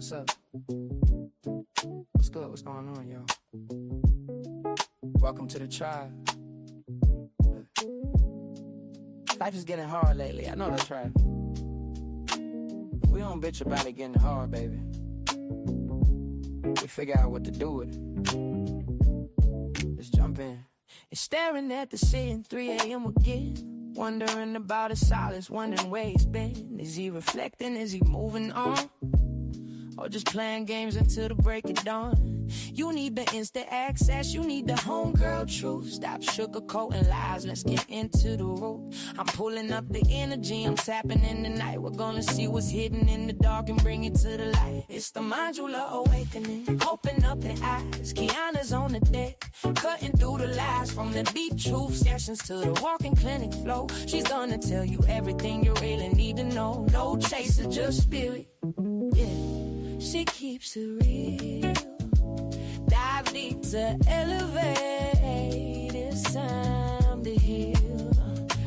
What's up? What's good? What's going on, y'all? Welcome to the tribe. Life is getting hard lately. I know that's right. We don't bitch about it getting hard, baby. We figure out what to do with it. Let's jump in. And staring at the ceiling, 3 a.m. again. Wondering about his silence, wondering where he's been. Is he reflecting? Is he moving on? Or just playing games until the break of dawn? You need the instant access, you need the homegirl truth. Stop sugarcoating lies, let's get into the root. I'm pulling up the energy, I'm tapping in the night. We're gonna see what's hidden in the dark and bring it to the light. It's the modular awakening, open up the eyes. Kiana's on the deck, cutting through the lies. From the deep truth sessions to the walking clinic flow. She's gonna tell you everything you really need to know. No chaser, just spirit, yeah. She keeps it real. Dive deep to elevate. It's time to heal.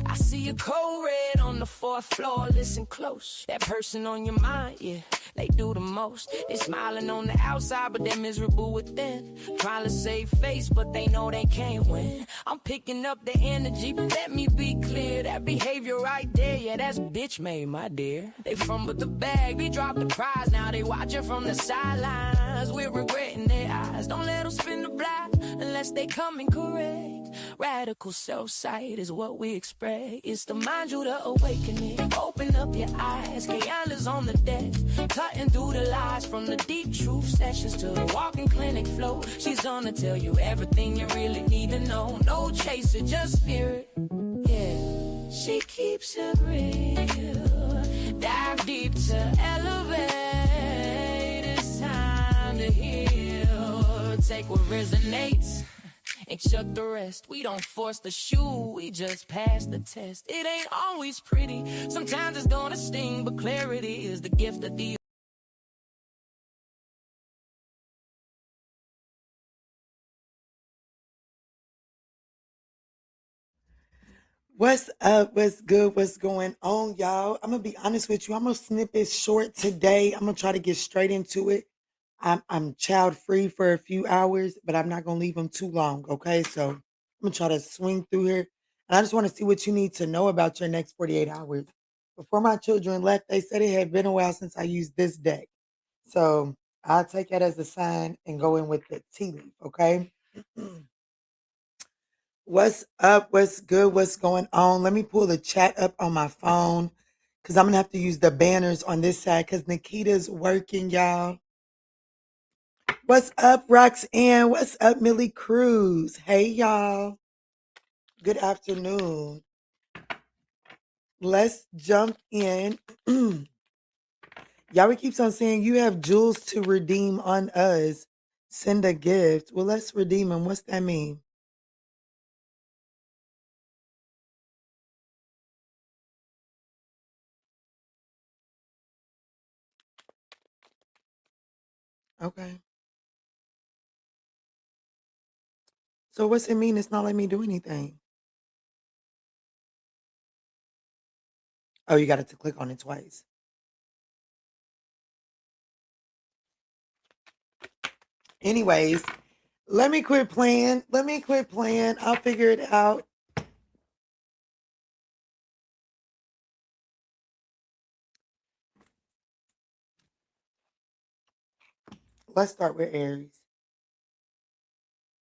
I see a code red on the 4th floor. Listen close. That person on your mind, yeah, they do the most. They smiling on the outside, but they're miserable within. Trying to save face, but they know they can't win. I'm picking up the energy, but let me be clear. That behavior right there, yeah, that's bitch made, my dear. They fumbled the bag, they dropped the prize. Now they watching from the sidelines. We're regretting their eyes. Don't let them spin the block unless they come in correct. Radical self-sight is what we expect. It's the modular awakening. Open up your eyes. Kiana's on the deck, cutting through the lies. From the deep truth sessions to the walking clinic flow. She's gonna tell you everything you really need to know. No chaser, just spirit, yeah. She keeps it real. Dive deep to elevate. It's time to heal. Take what resonates and chuck the rest. We don't force the shoe, we just pass the test. It ain't always pretty, sometimes it's gonna sting, but clarity is the gift of the What's up? What's good? What's going on, y'all? I'm gonna be honest with you. I'm gonna snip it short today. I'm gonna try to get straight into it. I'm child free for a few hours, but I'm not gonna leave them too long. Okay, so I'm gonna try to swing through here, and I just want to see what you need to know about your next 48 hours. Before my children left, they said it had been a while since I used this deck, so I'll take that as a sign and go in with the tea leaf. Okay. What's up? What's good? What's going on? Let me pull the chat up on my phone because I'm gonna have to use the banners on this side because Nikita's working, y'all. What's up, Roxanne? What's up, Millie Cruz? Hey, y'all. Good afternoon. Let's jump in. Y'all keeps on saying you have jewels to redeem on us. Send a gift. Well, let's redeem them. What's that mean? Okay. So what's it mean? It's not letting me do anything. Oh, you got to click on it twice. Anyways, let me quit playing. Let me quit playing. I'll figure it out. Let's start with Aries.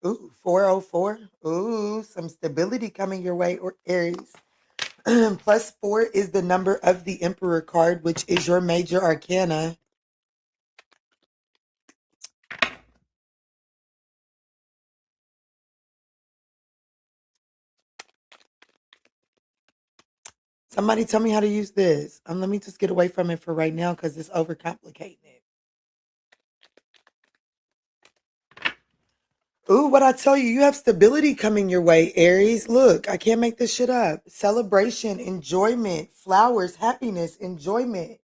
Ooh, 404. Ooh, some stability coming your way, or Aries. +4 is the number of the Emperor card, which is your major arcana. Somebody tell me how to use this. Let me just get away from it for right now because it's overcomplicating it. Ooh, what I tell you, you have stability coming your way, Aries. Look, I can't make this shit up. Celebration, enjoyment, flowers, happiness, enjoyment.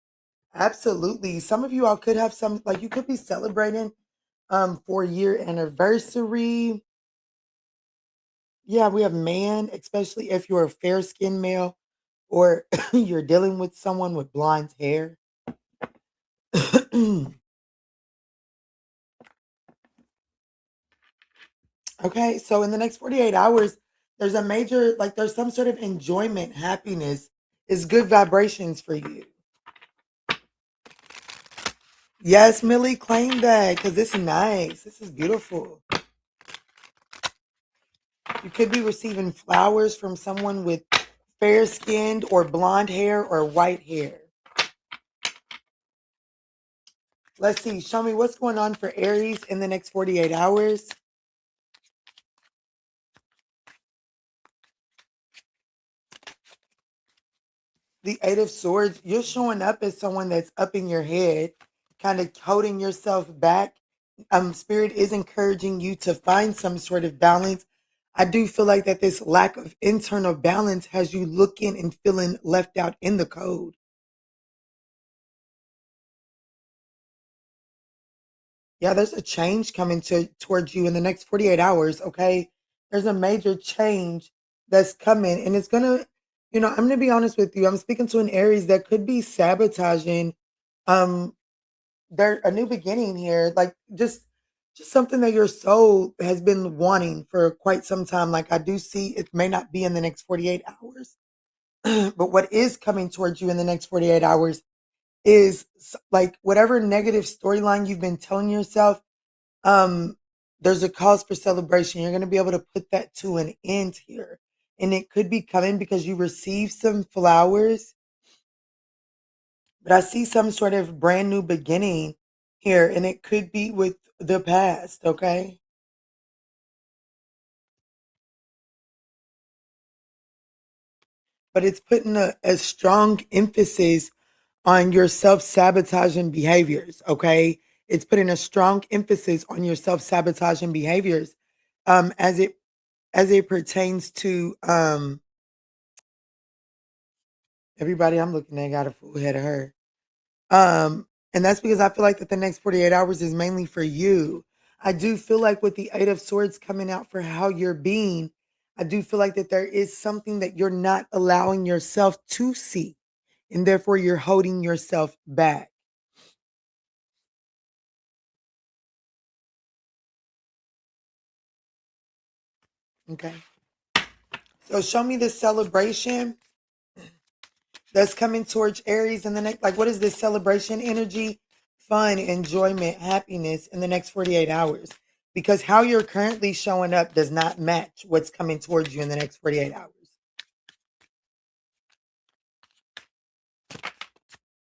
Absolutely. Some of you all could have some, like you could be celebrating 4-year anniversary. Yeah, we have man, especially if you're a fair skinned male or you're dealing with someone with blonde hair. Okay, so in the next 48 hours, there's a major, like there's some sort of enjoyment, happiness, is good vibrations for you. Yes, Millie, claim that because it's nice. This is beautiful. You could be receiving flowers from someone with fair skinned or blonde hair or white hair. Let's see. Show me what's going on for Aries in the next 48 hours. The Eight of Swords, you're showing up as someone that's up in your head, kind of holding yourself back. Spirit is encouraging you to find some sort of balance. I do feel like that this lack of internal balance has you looking and feeling left out in the cold. Yeah, there's a change coming towards you in the next 48 hours, okay? There's a major change that's coming and it's going to, I'm going to be honest with you. I'm speaking to an Aries that could be sabotaging um there a new beginning here, like just something that your soul has been wanting for quite some time. Like I do see it may not be in the next 48 hours, but what is coming towards you in the next 48 hours is like whatever negative storyline you've been telling yourself. um there's a cause for celebration. You're going to be able to put that to an end here, and it could be coming because you received some flowers, but I see some sort of brand new beginning here, and it could be with the past, okay? But it's putting a strong emphasis on your self-sabotaging behaviors, okay? It's putting a strong emphasis on your self-sabotaging behaviors um as it as it pertains to everybody I'm looking at got a full head of her. And that's because I feel like that the next 48 hours is mainly for you. I do feel like with the Eight of Swords coming out for how you're being, I do feel like that there is something that you're not allowing yourself to see, and therefore you're holding yourself back. Okay. So show me the celebration that's coming towards Aries in the next, like, what is this celebration energy? Fun, enjoyment, happiness in the next 48 hours. Because how you're currently showing up does not match what's coming towards you in the next 48 hours.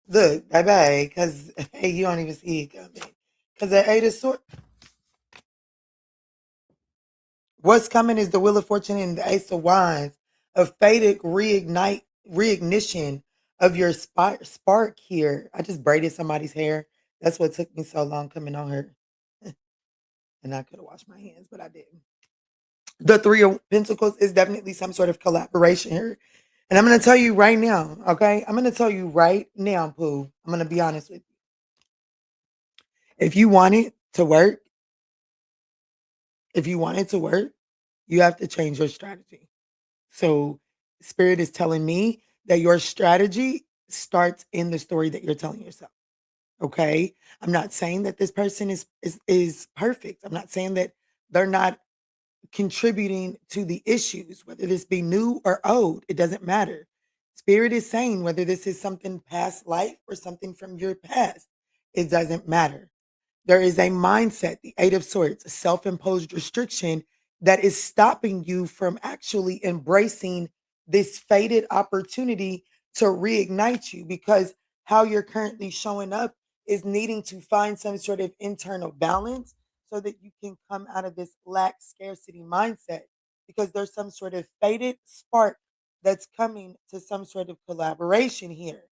Look, bye bye, because hey, you don't even see it coming. Because the Eight of Swords, what's coming is the Wheel of Fortune and the Ace of Wands, a faded reignition of your spark here. I just braided somebody's hair. That's what took me so long coming on her. And I could have washed my hands, but I didn't. The Three of Pentacles is definitely some sort of collaboration here. And I'm going to tell you right now, okay? I'm going to tell you right now, Pooh. I'm going to be honest with you. If you want it to work, if you want it to work, you have to change your strategy. So, Spirit is telling me that your strategy starts in the story that you're telling yourself. Okay? I'm not saying that this person is perfect. I'm not saying that they're not contributing to the issues, whether this be new or old, it doesn't matter. Spirit is saying whether this is something past life or something from your past, it doesn't matter. There is a mindset, the Eight of Swords, a self imposed restriction that is stopping you from actually embracing this fated opportunity to reignite you, because how you're currently showing up is needing to find some sort of internal balance so that you can come out of this lack scarcity mindset, because there's some sort of fated spark that's coming to some sort of collaboration here.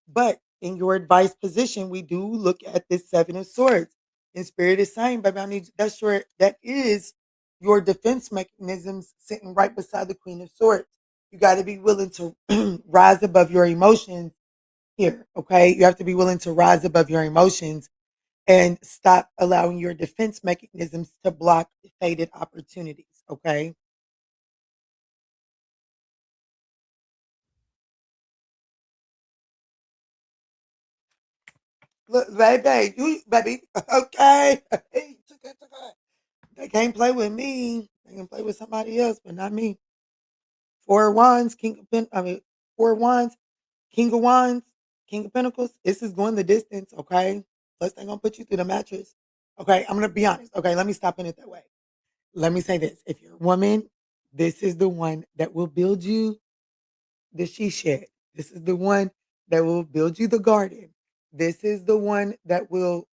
But in your advice position, we do look at this Seven of Swords. And Spirit is saying, baby, I need that is your defense mechanisms sitting right beside the Queen of Swords. You got to be willing to rise above your emotions here. Okay. You have to be willing to rise above your emotions and stop allowing your defense mechanisms to block fated opportunities. Okay. Look, baby, you baby, okay. Hey, it's okay, it's okay. They can't play with me. They can play with somebody else, but not me. Four of Wands, King of Four of Wands, King of Wands, King of Pentacles. This is going the distance, okay? Plus, they're gonna put you through the mattress. Okay, I'm gonna be honest. Okay, let me stop in it that way. Let me say this. If you're a woman, this is the one that will build you the she shed. This is the one that will build you the garden. This is the one that will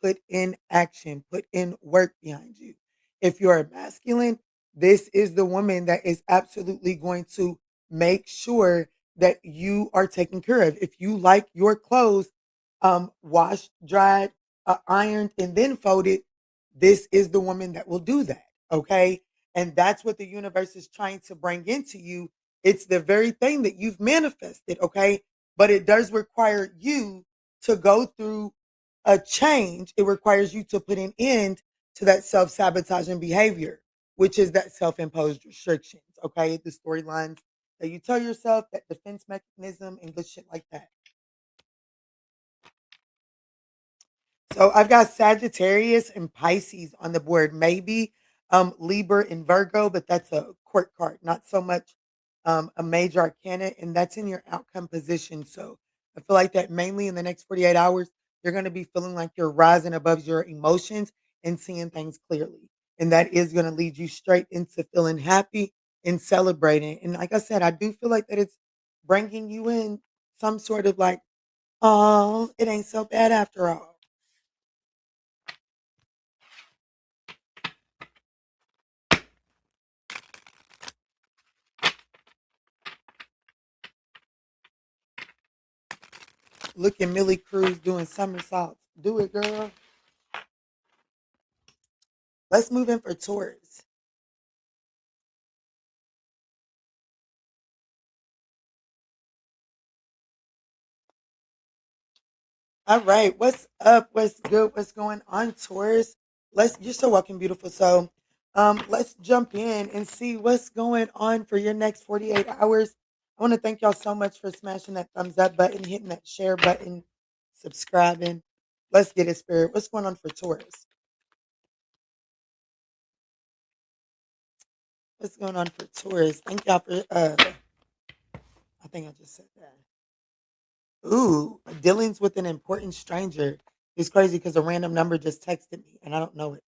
put in action, put in work behind you. If you're a masculine, this is the woman that is absolutely going to make sure that you are taken care of. If you like your clothes washed, dried, ironed, and then folded, this is the woman that will do that. Okay. And that's what the universe is trying to bring into you. It's the very thing that you've manifested, okay? But it does require you to go through a change. It requires you to put an end to that self-sabotaging behavior, which is that self-imposed restrictions, okay? The storylines that you tell yourself, that defense mechanism, and good shit like that. So I've got Sagittarius and Pisces on the board. Maybe Libra and Virgo, but that's a court card, not so much a major arcana, and that's in your outcome position. So I feel like that mainly in the next 48 hours, you're going to be feeling like you're rising above your emotions and seeing things clearly. And that is going to lead you straight into feeling happy and celebrating. And like I said, I do feel like that it's bringing you in some sort of like, oh, it ain't so bad after all. Look at Millie Cruz doing somersaults. Do it, girl. Let's move in for Taurus. All right. What's up? What's good? What's going on, Taurus? You're so welcome, beautiful. So let's jump in and see what's going on for your next 48 hours. I want to thank y'all so much for smashing that thumbs up button, hitting that share button, subscribing. Let's get it, Spirit. What's going on for Taurus? What's going on for Taurus? Thank y'all for I think I just said that. Ooh, dealings with an important stranger is crazy because a random number just texted me and I don't know it.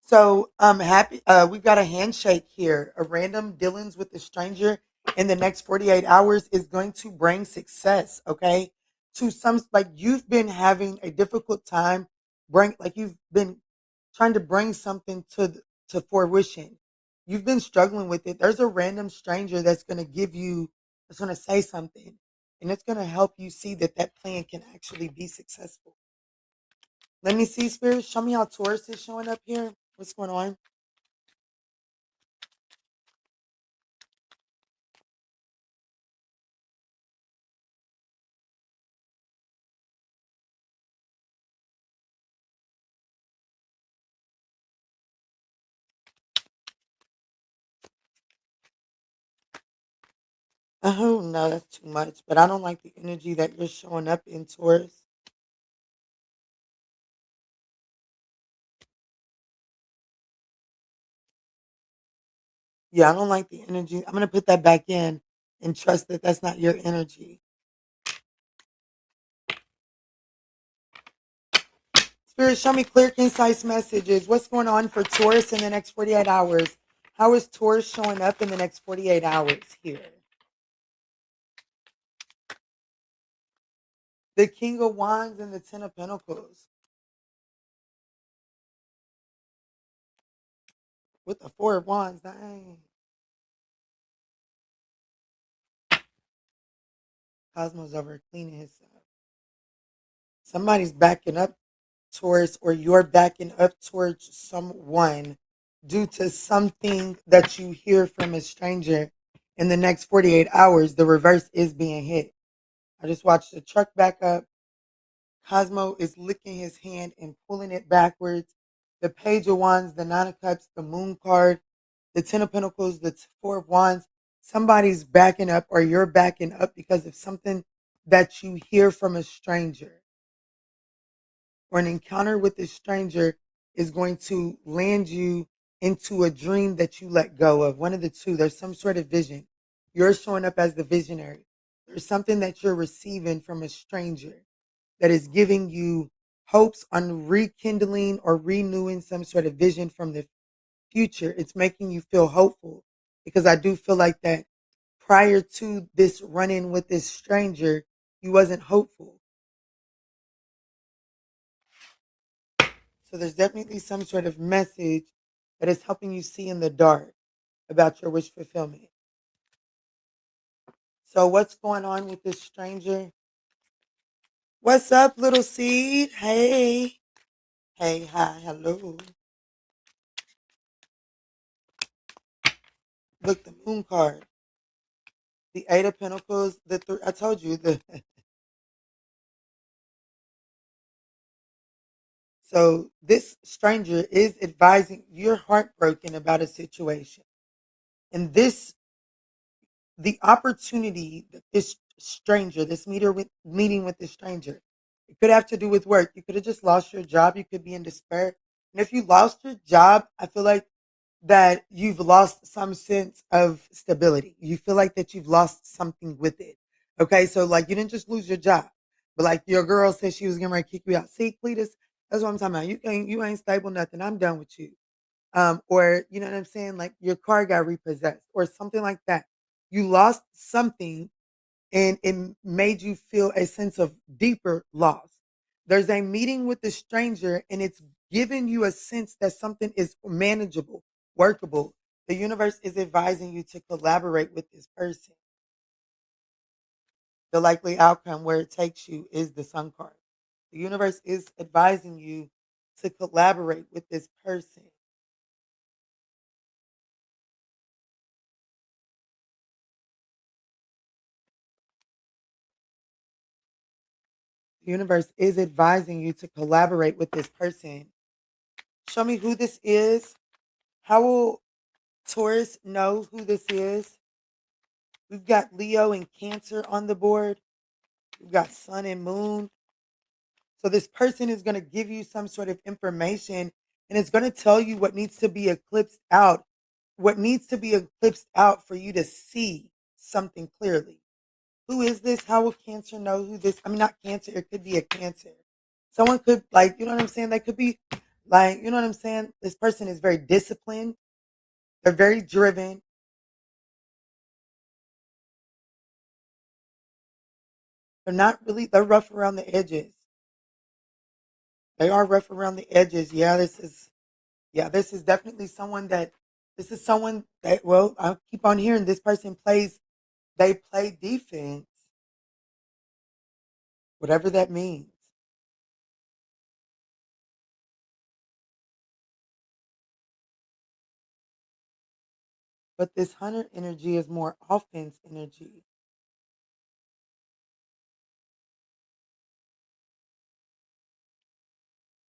So I'm happy. We've got a handshake here. A random dealings with a stranger in the next 48 hours is going to bring success. Okay, to some, like you've been having a difficult time, you've been trying to bring something to fruition. You've been struggling with it. There's a random stranger that's going to that's going to say something, and it's going to help you see that that plan can actually be successful. Let me see, Spirit. Show me how Taurus is showing up here. What's going on? Oh no, that's too much. But I don't like the energy that you're showing up in, Taurus. Yeah, I don't like the energy. I'm gonna put that back in and trust that that's not your energy. Spirit, show me clear, concise messages. What's going on for Taurus in the next 48 hours? How is Taurus showing up in the next 48 hours here? The King of Wands and the Ten of Pentacles. With the Four of Wands, dang. Cosmos over cleaning himself. Somebody's backing up towards, or you're backing up towards someone due to something that you hear from a stranger in the next 48 hours. The reverse is being hit. I just watched the truck back up. Cosmo is licking his hand and pulling it backwards. The Page of Wands, the Nine of Cups, the Moon card, the Ten of Pentacles, the Four of Wands. Somebody's backing up, or you're backing up because of something that you hear from a stranger, or an encounter with a stranger is going to land you into a dream that you let go of. One of the two. There's some sort of vision. You're showing up as the visionary. There's something that you're receiving from a stranger that is giving you hopes on rekindling or renewing some sort of vision from the future. It's making you feel hopeful because I do feel like that prior to this run-in with this stranger, you wasn't hopeful. So there's definitely some sort of message that is helping you see in the dark about your wish fulfillment. So what's going on with this stranger? What's up, little seed? Hey. Hey, hi, hello. Look, the moon card. The Eight of Pentacles, I told you the so this stranger is advising you're heartbroken about a situation. And the opportunity that this stranger, meeting with this stranger, it could have to do with work. You could have just lost your job. You could be in despair. And if you lost your job, I feel like that you've lost some sense of stability. You feel like that you've lost something with it. Okay, so like you didn't just lose your job, but like your girl said she was getting ready to kick you out. See, Cletus, that's what I'm talking about. You ain't stable nothing. I'm done with you. Or you know what I'm saying? Like your car got repossessed or something like that. You lost something and it made you feel a sense of deeper loss. There's a meeting with the stranger and it's giving you a sense that something is manageable, workable. The universe is advising you to collaborate with this person. The likely outcome where it takes you is the Sun card. The universe is advising you to collaborate with this person. The universe is advising you to collaborate with this person. Show me who this is. How will Taurus know who this is? We've got Leo and Cancer on the board. We've got Sun and Moon. So this person is going to give you some sort of information and it's going to tell you what needs to be eclipsed out. What needs to be eclipsed out for you to see something clearly. Who is this? How will Cancer know who this? I mean, not Cancer. It could be a Cancer. Someone could like, you know what I'm saying? They could be like, you know what I'm saying? This person is very disciplined. They're very driven. They're rough around the edges. They are rough around the edges. This is definitely this is someone that, well, I keep on hearing this person they play defense, whatever that means. But this hunter energy is more offense energy.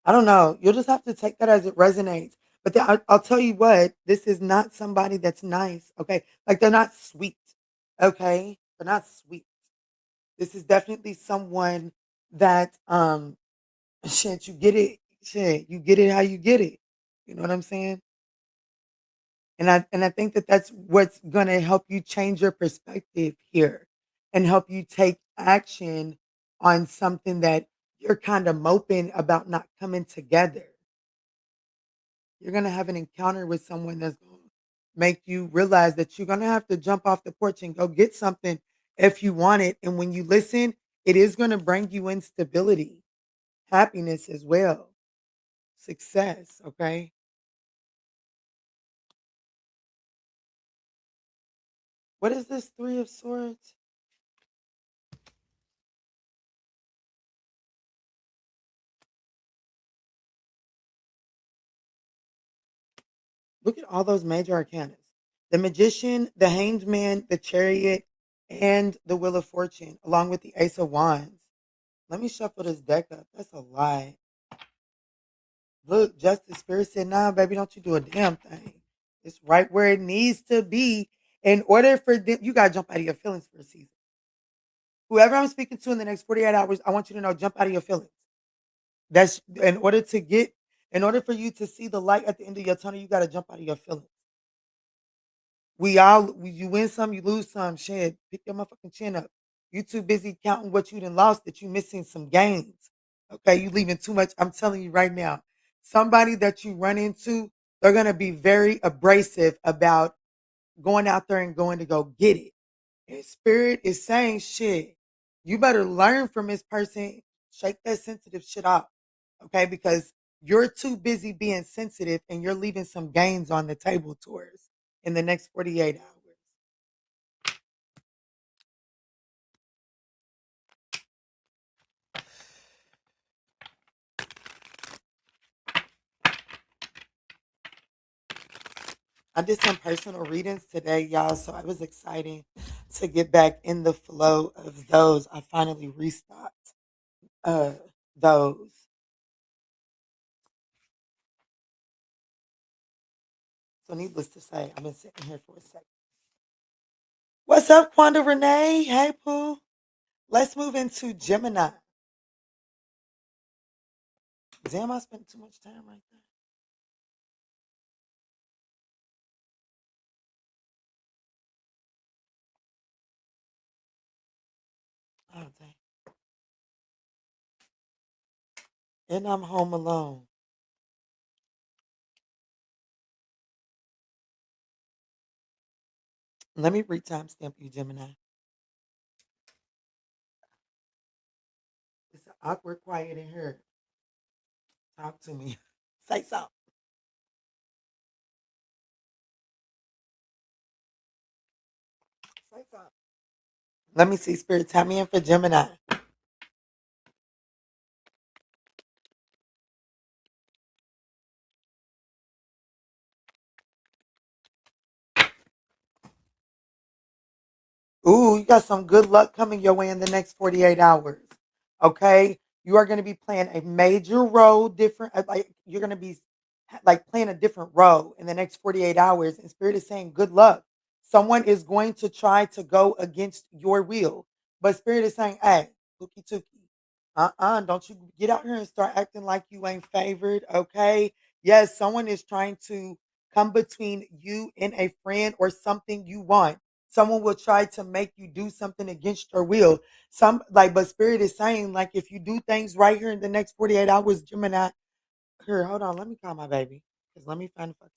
I don't know. You'll just have to take that as it resonates. But I'll tell you what, this is not somebody that's nice. Okay. Like they're not sweet. Okay. They're not sweet. This is definitely someone that, shit, you get it. Shit, you get it how you get it. You know what I'm saying? And I think that that's what's going to help you change your perspective here and help you take action on something that you're kind of moping about not coming together. You're going to have an encounter with someone that's going to make you realize that you're going to have to jump off the porch and go get something if you want it. And when you listen, it is going to bring you instability, happiness as well, success. Okay. What is this Three of Swords? Look at all those major arcanas. The Magician, the Hanged Man, the Chariot, and the Wheel of Fortune, along with the Ace of Wands. Let me shuffle this deck up. That's a lie. Look, Justice Spirit said, nah, baby, don't you do a damn thing. It's right where it needs to be in order for them. You got to jump out of your feelings for a season. Whoever I'm speaking to in the next 48 hours, I want you to know, jump out of your feelings. That's in order to get In order for you to see the light at the end of your tunnel, you got to jump out of your feelings. You win some, you lose some. Shit, pick your motherfucking chin up. You too busy counting what you done lost that you missing some gains. Okay, you leaving too much. I'm telling you right now, somebody that you run into, they're gonna be very abrasive about going out there and going to go get it. And spirit is saying, shit, you better learn from this person. Shake that sensitive shit off. Okay, because you're too busy being sensitive and you're leaving some gains on the table, Taurus, in the next 48 hours. I did some personal readings today, y'all, so it was exciting to get back in the flow of those. I finally restocked uh those. So needless to say, I've been sitting here for a second. What's up, Quanda Renee? Hey, Pooh. Let's move into Gemini. Damn, I spent too much time right there. Oh, dang. And I'm home alone. Let me re-timestamp you, Gemini. It's awkward quiet in here. Talk to me. Say something. Say something. Let me see, Spirit. Tap me in for Gemini. Ooh, you got some good luck coming your way in the next 48 hours. Okay? You are going to be playing a major role, different, like you're going to be like playing a different role in the next 48 hours. And Spirit is saying, good luck. Someone is going to try to go against your will. But Spirit is saying, hey, looky tookie. Don't you get out here and start acting like you ain't favored. Okay. Yes, someone is trying to come between you and a friend or something you want. Someone will try to make you do something against your will. But Spirit is saying, like, if you do things right here in the next 48 hours, Gemini, here, hold on, let me call my baby. Because let me find the fuck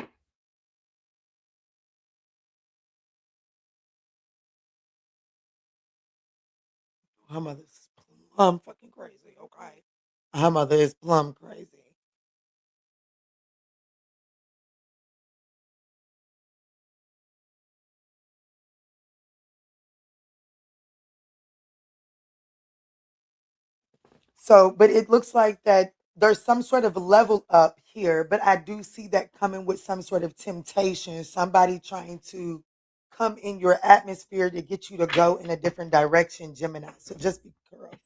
out. Her mother's plumb fucking crazy, okay? Her mother is plumb crazy. So, but it looks like that there's some sort of level up here, but I do see that coming with some sort of temptation, somebody trying to come in your atmosphere to get you to go in a different direction, Gemini. So just be careful.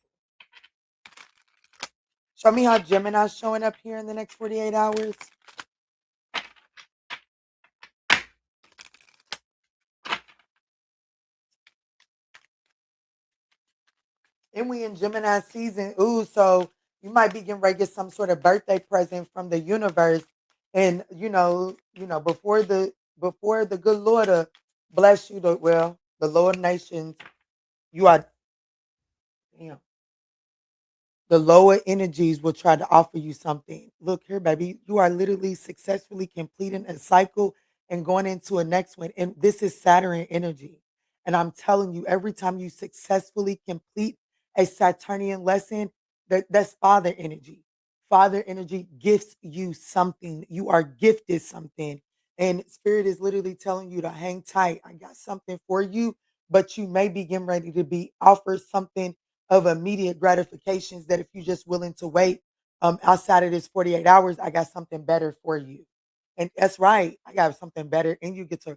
Show me how Gemini's showing up here in the next 48 hours. And we in Gemini season. Ooh, so you might be getting ready to get some sort of birthday present from the universe. And before the good Lord bless you, the Lord nations, you are damn. The lower energies will try to offer you something. Look here, baby, you are literally successfully completing a cycle and going into a next one. And this is Saturn energy. And I'm telling you, every time you successfully complete a Saturnian lesson, that's father energy. Father energy gifts you something. You are gifted something. And spirit is literally telling you to hang tight. I got something for you, but you may be getting ready to be offered something of immediate gratifications that if you're just willing to wait outside of this 48 hours, I got something better for you. And that's right. I got something better. And you get to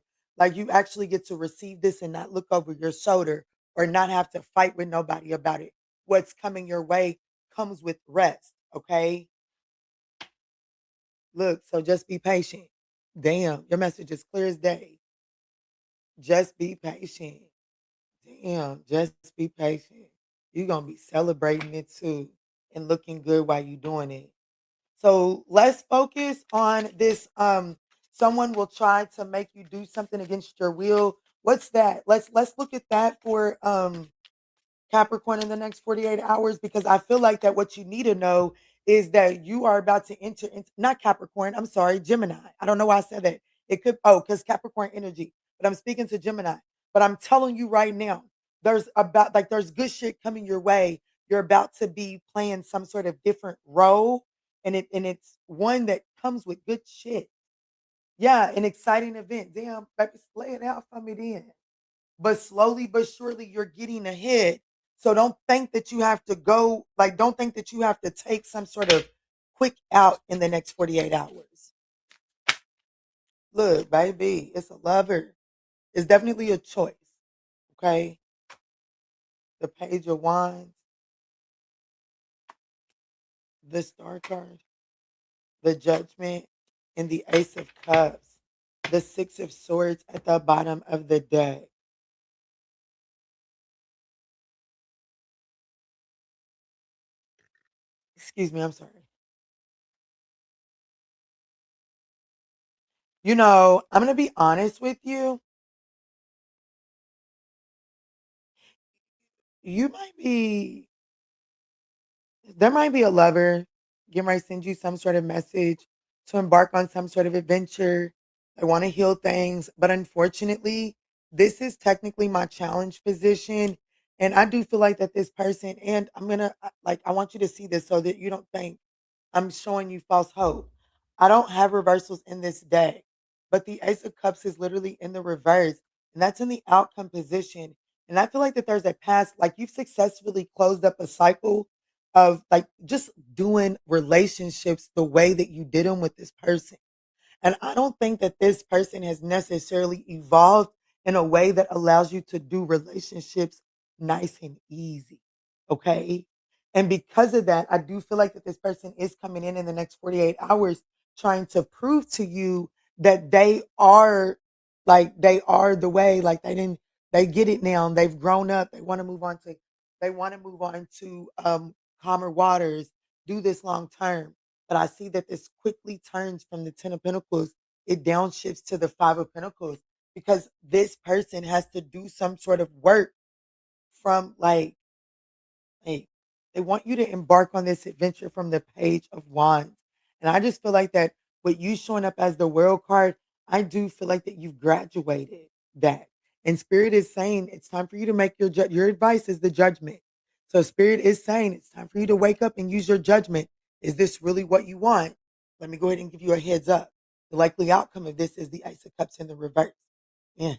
you actually get to receive this and not look over your shoulder or not have to fight with nobody about it. What's coming your way comes with rest. Okay. Look, so just be patient. Damn, your message is clear as day. Just be patient. Damn, just be patient. You're gonna be celebrating it too and looking good while you're doing it. So let's focus on this. Someone will try to make you do something against your will. What's that? Let's look at that for Capricorn in the next 48 hours, because I feel like that what you need to know is that you are about to enter into, not Capricorn, I'm sorry, Gemini. I don't know why I said that. It could, oh, because Capricorn energy, but I'm speaking to Gemini. But I'm telling you right now, there's good shit coming your way. You're about to be playing some sort of different role, and it's one that comes with good shit. Yeah, an exciting event. Damn, baby, lay it out for me then. But slowly but surely you're getting ahead. So don't think that you have to go, like, don't think that you have to take some sort of quick out in the next 48 hours. Look, baby, it's a lover. It's definitely a choice. Okay. The Page of Wands, the Star card, the Judgment, and the Ace of Cups, the Six of Swords at the bottom of the deck. Excuse me, I'm sorry. I'm going to be honest with you. You might be There might be a lover getting ready to send you some sort of message to embark on some sort of adventure. I want to heal things, but unfortunately, this is technically my challenge position. And I do feel like that this person, and I want you to see this so that you don't think I'm showing you false hope. I don't have reversals in this deck, but the Ace of Cups is literally in the reverse, and that's in the outcome position. And I feel like that there's a past, like you've successfully closed up a cycle of like just doing relationships the way that you did them with this person. And I don't think that this person has necessarily evolved in a way that allows you to do relationships nice and easy. Okay. And because of that, I do feel like that this person is coming in the next 48 hours trying to prove to you that they are the way, like they get it now. And they've grown up. They want to move on to calmer waters, do this long term. But I see that this quickly turns from the Ten of Pentacles, it downshifts to the Five of Pentacles, because this person has to do some sort of work from like they want you to embark on this adventure from the Page of Wands. And I just feel like that with you showing up as the World card, I do feel like that you've graduated that. And Spirit is saying it's time for you to make your advice is the Judgment. So Spirit is saying it's time for you to wake up and use your judgment. Is this really what you want? Let me go ahead and give you a heads up. The likely outcome of this is the Ace of Cups in the reverse. Yeah,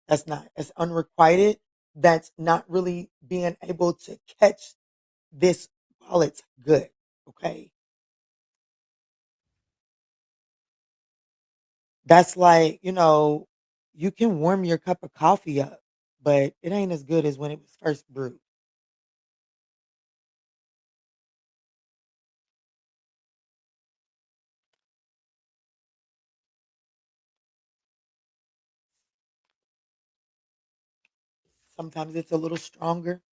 that's unrequited. That's not really being able to catch this while it's good. Okay. That's like, you can warm your cup of coffee up, but it ain't as good as when it was first brewed. Sometimes it's a little stronger.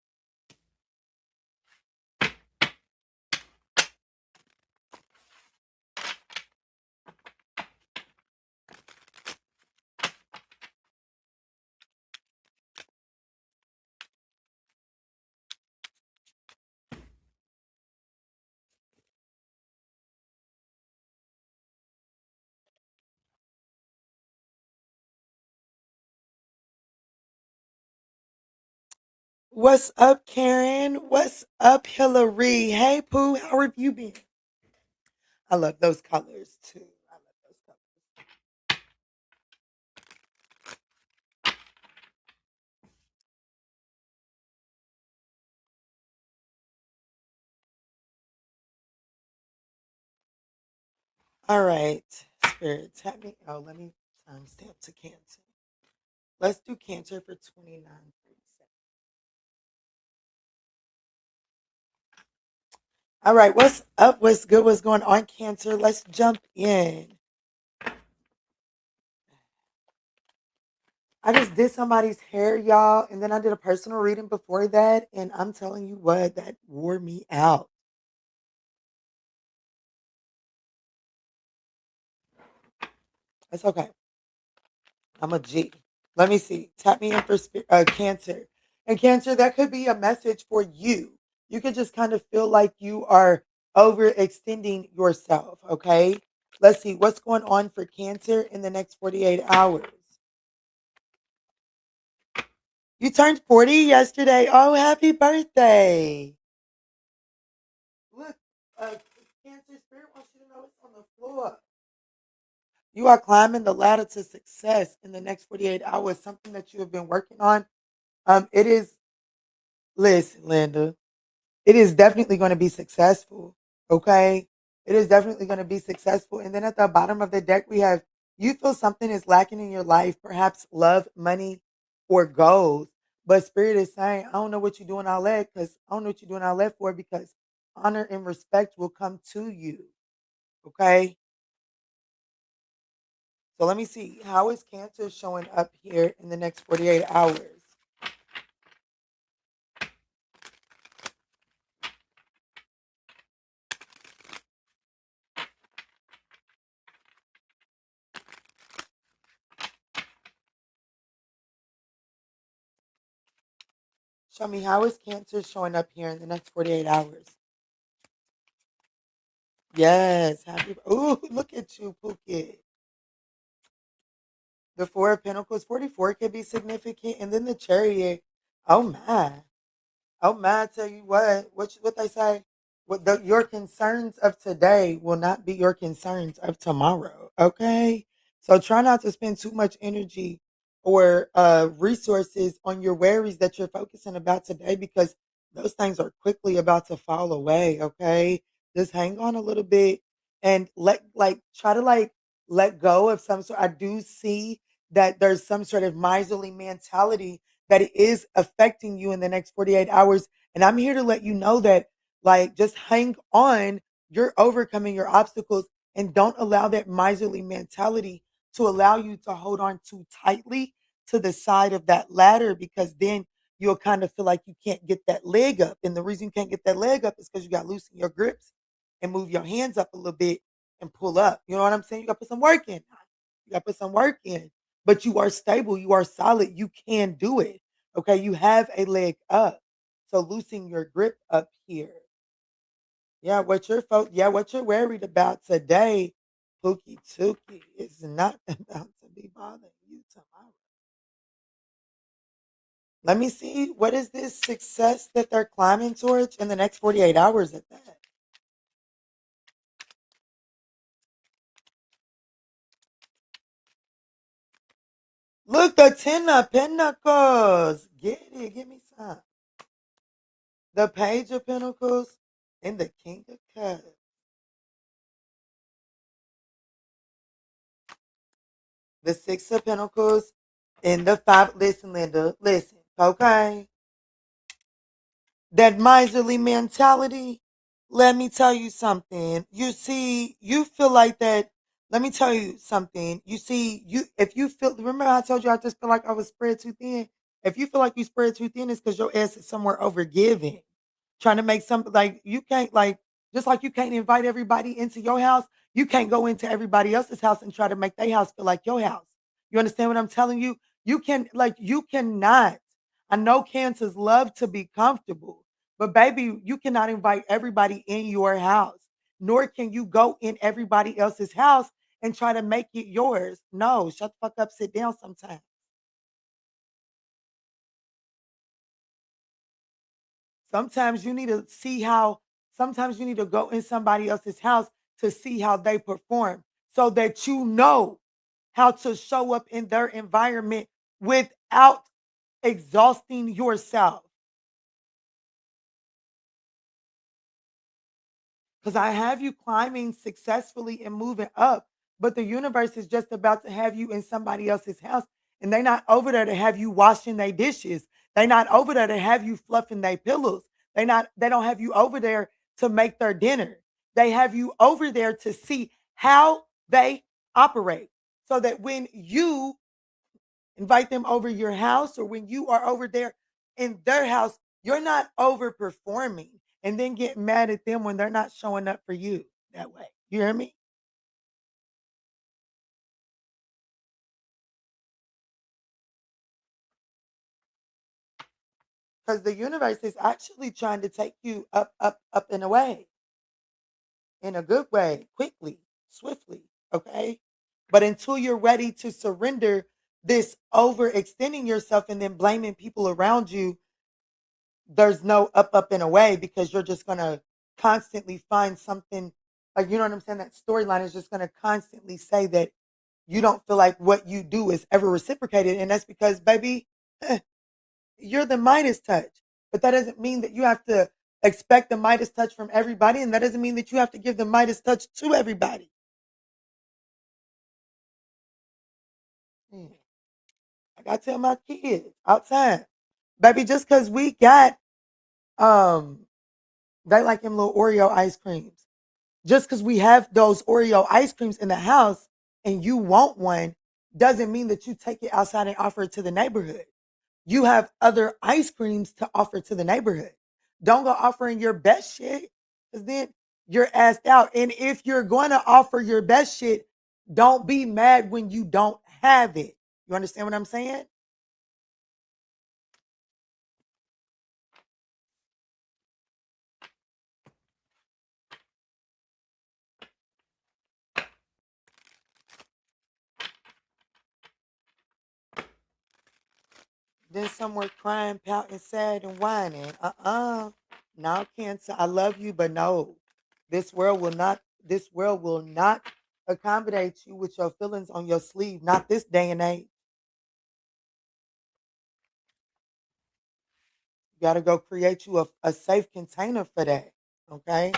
What's up, Karen? What's up, Hillary? Hey, Pooh, how have you been? I love those colors too. I love those colors. All right, Spirit, tap me. Oh, let me timestamp to Cancer. Let's do Cancer for 29:37. All right, what's up? What's good? What's going on, Cancer? Let's jump in. I just did somebody's hair, y'all, and then I did a personal reading before that, and I'm telling you what, that wore me out. It's okay. I'm a G. Let me see. Tap me in for Cancer. And Cancer, that could be a message for you. You could just kind of feel like you are overextending yourself. Okay. Let's see what's going on for Cancer in the next 48 hours. You turned 40 yesterday. Oh, happy birthday. Look, Cancer Spirit wants you to know it's on the floor. You are climbing the ladder to success in the next 48 hours, something that you have been working on. It is, listen, Linda, it is definitely going to be successful. Okay. It is definitely going to be successful. And then at the bottom of the deck, we have you feel something is lacking in your life, perhaps love, money, or goals. But Spirit is saying, I don't know what you're doing all that because I don't know what you're doing all that for because honor and respect will come to you. Okay. So let me see. How is Cancer showing up here in the next 48 hours? Show me how is Cancer showing up here in the next 48 hours? Yes. Happy. Ooh, look at you, Pookie. The Four of Pentacles, 44 could be significant. And then the Chariot. Oh, my. Oh man, I tell you what they say. Your concerns of today will not be your concerns of tomorrow. Okay, so try not to spend too much energy or resources on your worries that you're focusing about today because those things are quickly about to fall away. Okay, just hang on a little bit and try to let go of some sort. I do see that there's some sort of miserly mentality that it is affecting you in the next 48 hours. And I'm here to let you know that, just hang on. You're overcoming your obstacles and don't allow that miserly mentality to allow you to hold on too tightly to the side of that ladder because then you'll kind of feel like you can't get that leg up. And the reason you can't get that leg up is because you got to loosen your grips and move your hands up a little bit and pull up. You know what I'm saying? You got to put some work in. You got to put some work in. But you are stable. You are solid. You can do it. Okay, you have a leg up. So loosen your grip up here. Yeah, what you're worried about today, Pookie Tookie, is not about to be bothering you tomorrow. Let me see what is this success that they're climbing towards in the next 48 hours at that. Look, the 10 of Pentacles. Get it, give me some. The Page of Pentacles and the King of Cups. The Six of Pentacles and the Five. Listen, Linda, listen, okay? That miserly mentality, let me tell you something. You see, you feel like that. Let me tell you something. You see, if you feel, remember I told you I just feel like I was spread too thin? If you feel like you spread too thin, it's because your ass is somewhere over giving. Trying to make something like you can't just like you can't invite everybody into your house, you can't go into everybody else's house and try to make their house feel like your house. You understand what I'm telling you? You cannot. I know cancers love to be comfortable, but baby, you cannot invite everybody in your house, nor can you go in everybody else's house and try to make it yours. No, shut the fuck up, sit down sometimes. Sometimes you need to see how, sometimes you need to go in somebody else's house to see how they perform so that you know how to show up in their environment without exhausting yourself. Because I have you climbing successfully and moving up, but the universe is just about to have you in somebody else's house, and they're not over there to have you washing their dishes. They're not over there to have you fluffing their pillows. They don't have you over there to make their dinner. They have you over there to see how they operate. So that when you invite them over your house or when you are over there in their house, you're not overperforming and then get mad at them when they're not showing up for you that way. You hear me? because the universe is actually trying to take you up, up, up and away in a good way, quickly, swiftly. Okay. But until you're ready to surrender this overextending yourself and then blaming people around you, there's no up, up and away because you're just going to constantly find something like, you know what I'm saying? That storyline is just going to constantly say that you don't feel like what you do is ever reciprocated. And that's because, baby, you're the Midas touch. But that doesn't mean that you have to expect the Midas touch from everybody. And that doesn't mean that you have to give the Midas touch to everybody. Mm. I got to tell my kids outside, baby, just because we got, um, they like them little Oreo ice creams. Just because we have those Oreo ice creams in the house and you want one doesn't mean that you take it outside and offer it to the neighborhood. You have other ice creams to offer to the neighborhood. Don't go offering your best shit because then you're asked out. And if you're going to offer your best shit, don't be mad when you don't have it. You understand what I'm saying? Then somewhere crying, pouting, sad, and whining. No, Cancer, I love you, but no. This world will not accommodate you with your feelings on your sleeve, not this day and age. You gotta go create you a safe container for that. Okay.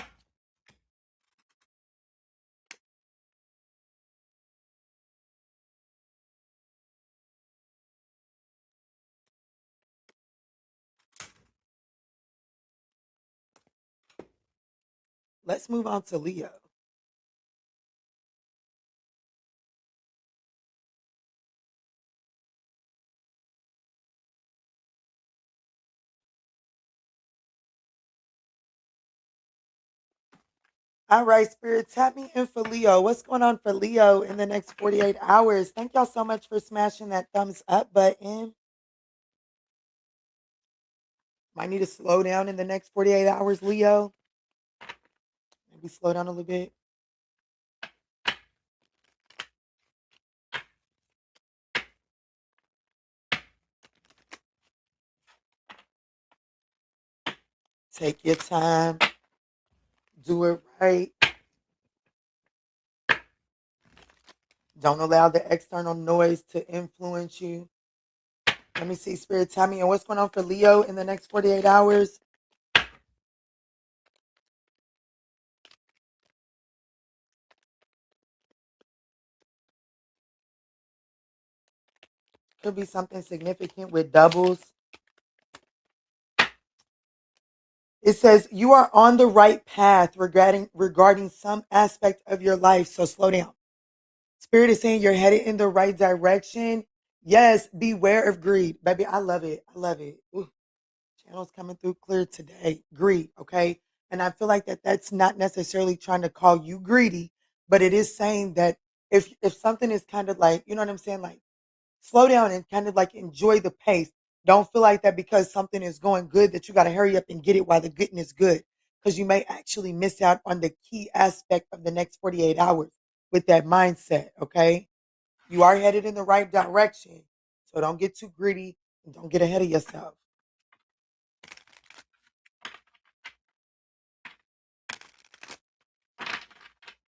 Let's move on to Leo. All right, Spirit, tap me in for Leo. What's going on for Leo in the next 48 hours? Thank y'all so much for smashing that thumbs up button. Might need to slow down in the next 48 hours, Leo. Maybe slow down a little bit. Take your time. Do it right. Don't allow the external noise to influence you. Let me see, Spirit, tell me, and what's going on for Leo in the next 48 hours? Could be something significant with doubles. It says you are on the right path regarding some aspect of your life, so slow down. Spirit is saying you're headed in the right direction. Yes, beware of greed. Baby, I love it. I love it. Ooh, channel's coming through clear today. Greed, okay? And I feel like that's not necessarily trying to call you greedy, but it is saying that if something is kind of like, you know what I'm saying, like slow down and kind of like enjoy the pace. Don't feel like that because something is going good that you got to hurry up and get it while the getting is good because you may actually miss out on the key aspect of the next 48 hours with that mindset, okay? You are headed in the right direction. So don't get too greedy and don't get ahead of yourself.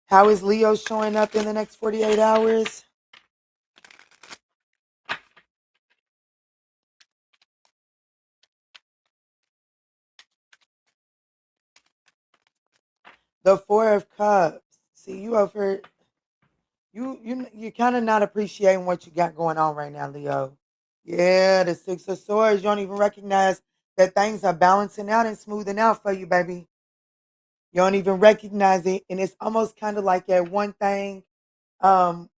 How is Leo showing up in the next 48 hours? The Four of Cups. See, you over you kind of not appreciating what you got going on right now, Leo. Yeah, the Six of Swords. You don't even recognize that things are balancing out and smoothing out for you, baby. You don't even recognize it, and it's almost kind of like that one thing,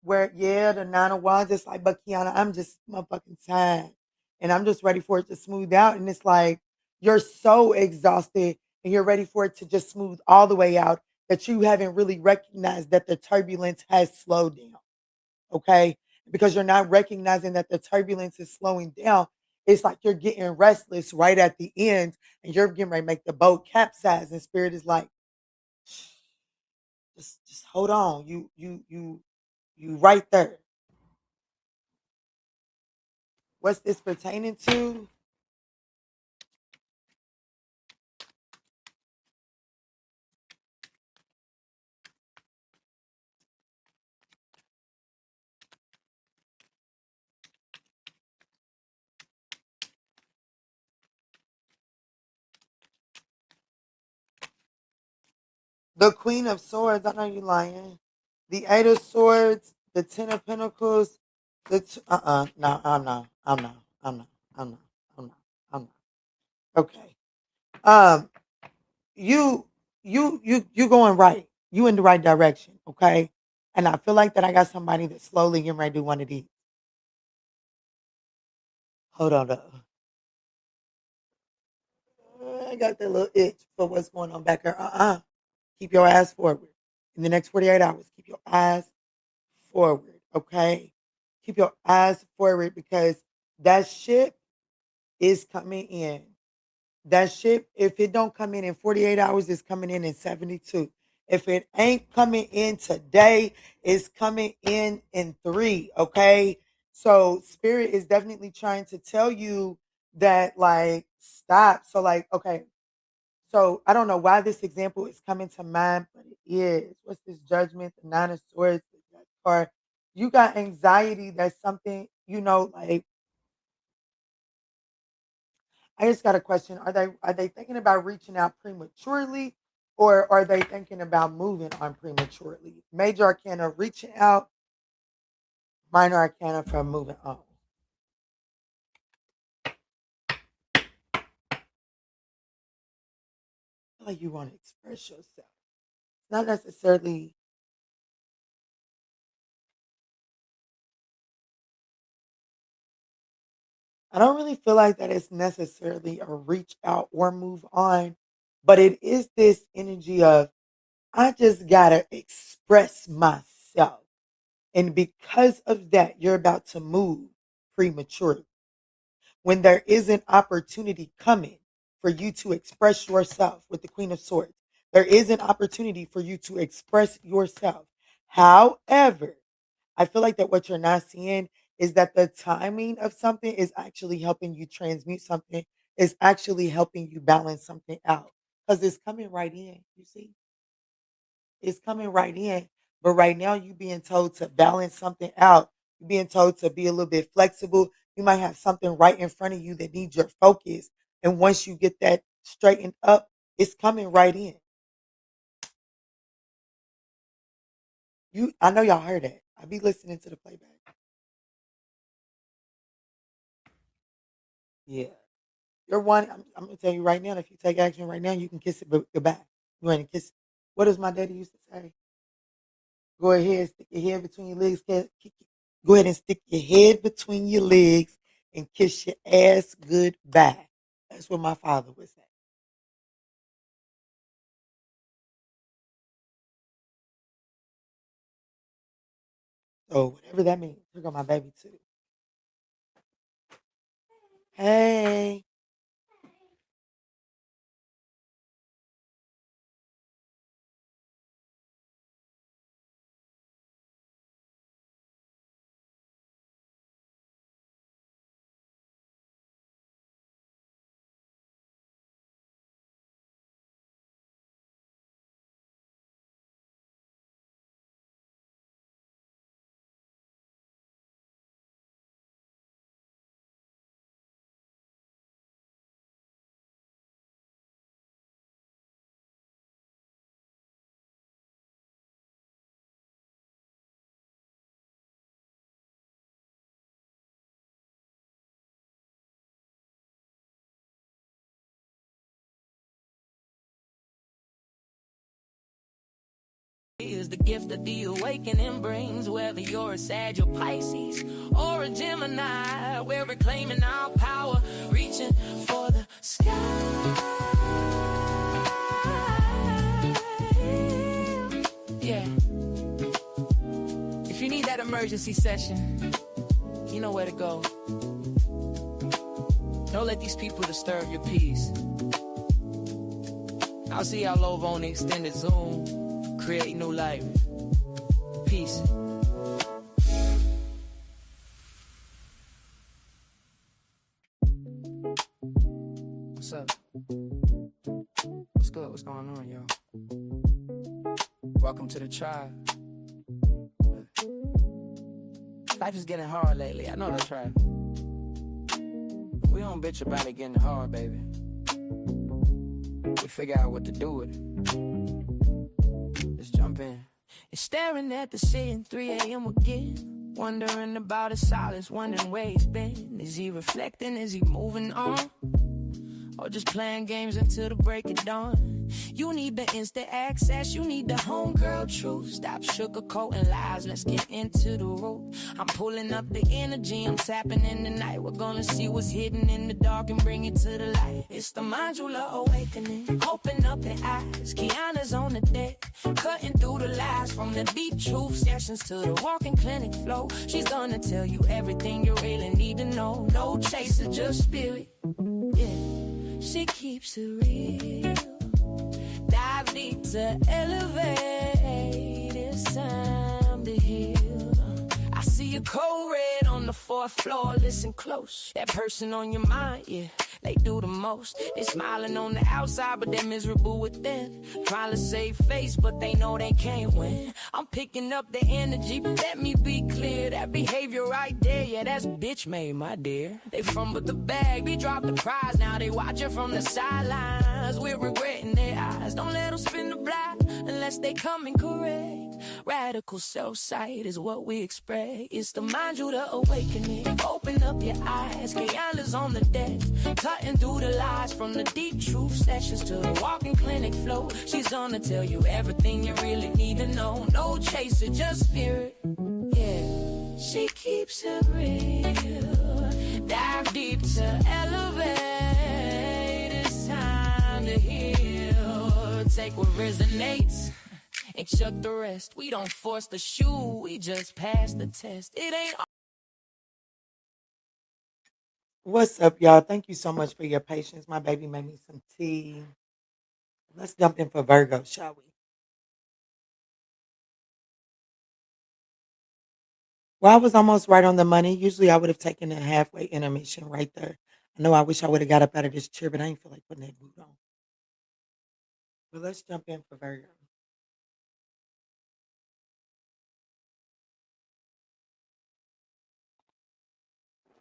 where yeah, the Nine of Wands. It's like, but Kiana, I'm just motherfucking tired, and I'm just ready for it to smooth out. And it's like you're so exhausted, and you're ready for it to just smooth all the way out that you haven't really recognized that the turbulence has slowed down. Okay, because you're not recognizing that the turbulence is slowing down it's like you're getting restless right at the end and you're getting ready to make the boat capsize. And spirit is like, just hold on. You right there. What's this pertaining to? The Queen of Swords. I know you lying. The Eight of Swords. The Ten of Pentacles. No, I'm not. I'm not. I'm not. I'm not. I'm not. I'm not. Okay. Um. You going right. You in the right direction. Okay. And I feel like that I got somebody that's slowly getting ready to do one of these. Hold on though. I got that little itch for what's going on back there. Keep your ass forward. In the next 48 hours, keep your eyes forward. Okay. Keep your eyes forward because that ship is coming in. That ship, if it don't come in 48 hours, it's coming in 72. If it ain't coming in today, it's coming in 3. Okay. So spirit is definitely trying to tell you that, like, stop. So, like, okay. So I don't know why this example is coming to mind, but it is. What's this judgment? The Nine of Swords, the Death card. You got anxiety. That's something, like, I just got a question. Are they thinking about reaching out prematurely, or are they thinking about moving on prematurely? Major arcana reaching out, minor arcana from moving on. I feel like you want to express yourself. Not necessarily. I don't really feel like that it's necessarily a reach out or move on, but it is this energy of I just gotta express myself. And because of that, you're about to move prematurely. When there is an opportunity coming for you to express yourself with the Queen of Swords, there is an opportunity for you to express yourself. However, I feel like that what you're not seeing is that the timing of something is actually helping you transmute something, is actually helping you balance something out because it's coming right in. You see, it's coming right in. But right now, you being told to balance something out. You're being told to be a little bit flexible. You might have something right in front of you that needs your focus. And once you get that straightened up, it's coming right in. I know y'all heard that. I be listening to the playback. Yeah. You're one. I'm gonna tell you right now. If you take action right now, you can kiss it goodbye. You want to kiss it. What does my daddy used to say? Go ahead, stick your head between your legs. Go ahead and stick your head between your legs and kiss your ass goodbye. That's what my father would say. So whatever that means. Here go my baby too. Hey. Is the gift that the awakening brings, whether you're a Sag or Pisces or a Gemini, we're reclaiming our power, reaching for the sky. Yeah. If you need that emergency session, you know where to go. Don't let these people disturb your peace. I'll see y'all over on the extended Zoom. Create new life. Peace. What's up? What's good? What's going on, y'all? Welcome to the tribe. Life is getting hard lately. I know the tribe. We don't bitch about it getting hard, baby. We figure out what to do with it. Let's jump in. And staring at the ceiling, 3 a.m. again. Wondering about his silence, wondering where he's been. Is he reflecting? Is he moving on? Or just playing games until the break of dawn? You need the instant access, you need the homegirl truth. Stop sugarcoating lies, let's get into the root. I'm pulling up the energy, I'm tapping in the night. We're gonna see what's hidden in the dark and bring it to the light. It's the modular awakening, open up the eyes. Kiana's on the deck, cutting through the lies. From the deep truth sessions to the walking clinic flow. She's gonna tell you everything you really need to know. No chaser, just spirit, yeah. She keeps it real. Dive deep to elevate. It's time to heal. I see a code red on the 4th floor. Listen close. That person on your mind, yeah, they do the most. They smiling on the outside, but they're miserable within. Trying to save face, but they know they can't win. I'm picking up the energy, but let me be clear. That behavior right there, yeah, that's bitch made, my dear. They fumbled the bag, they dropped the prize. Now they watching from the sidelines. We're regretting their eyes. Don't let them spin the block unless they come in correct. Radical self-sight is what we expect. It's the modular awakening. Open up your eyes. Kiana's on the deck, cutting through the lies. From the deep truth sessions to the walking clinic flow. She's gonna tell you everything you really need to know. No chaser, just spirit, yeah. She keeps it real. Dive deep to elevate. It's time to heal. Take what resonates and chuck the rest. We don't force the shoe, we just pass the test. It ain't. What's up, y'all? Thank you so much for your patience. My baby made me some tea. Let's jump in for Virgo, shall we? Well, I was almost right on the money. Usually I would have taken a halfway intermission right there. I know I wish I would have got up out of this chair, but I ain't feel like putting that boot on. But let's jump in for Virgo.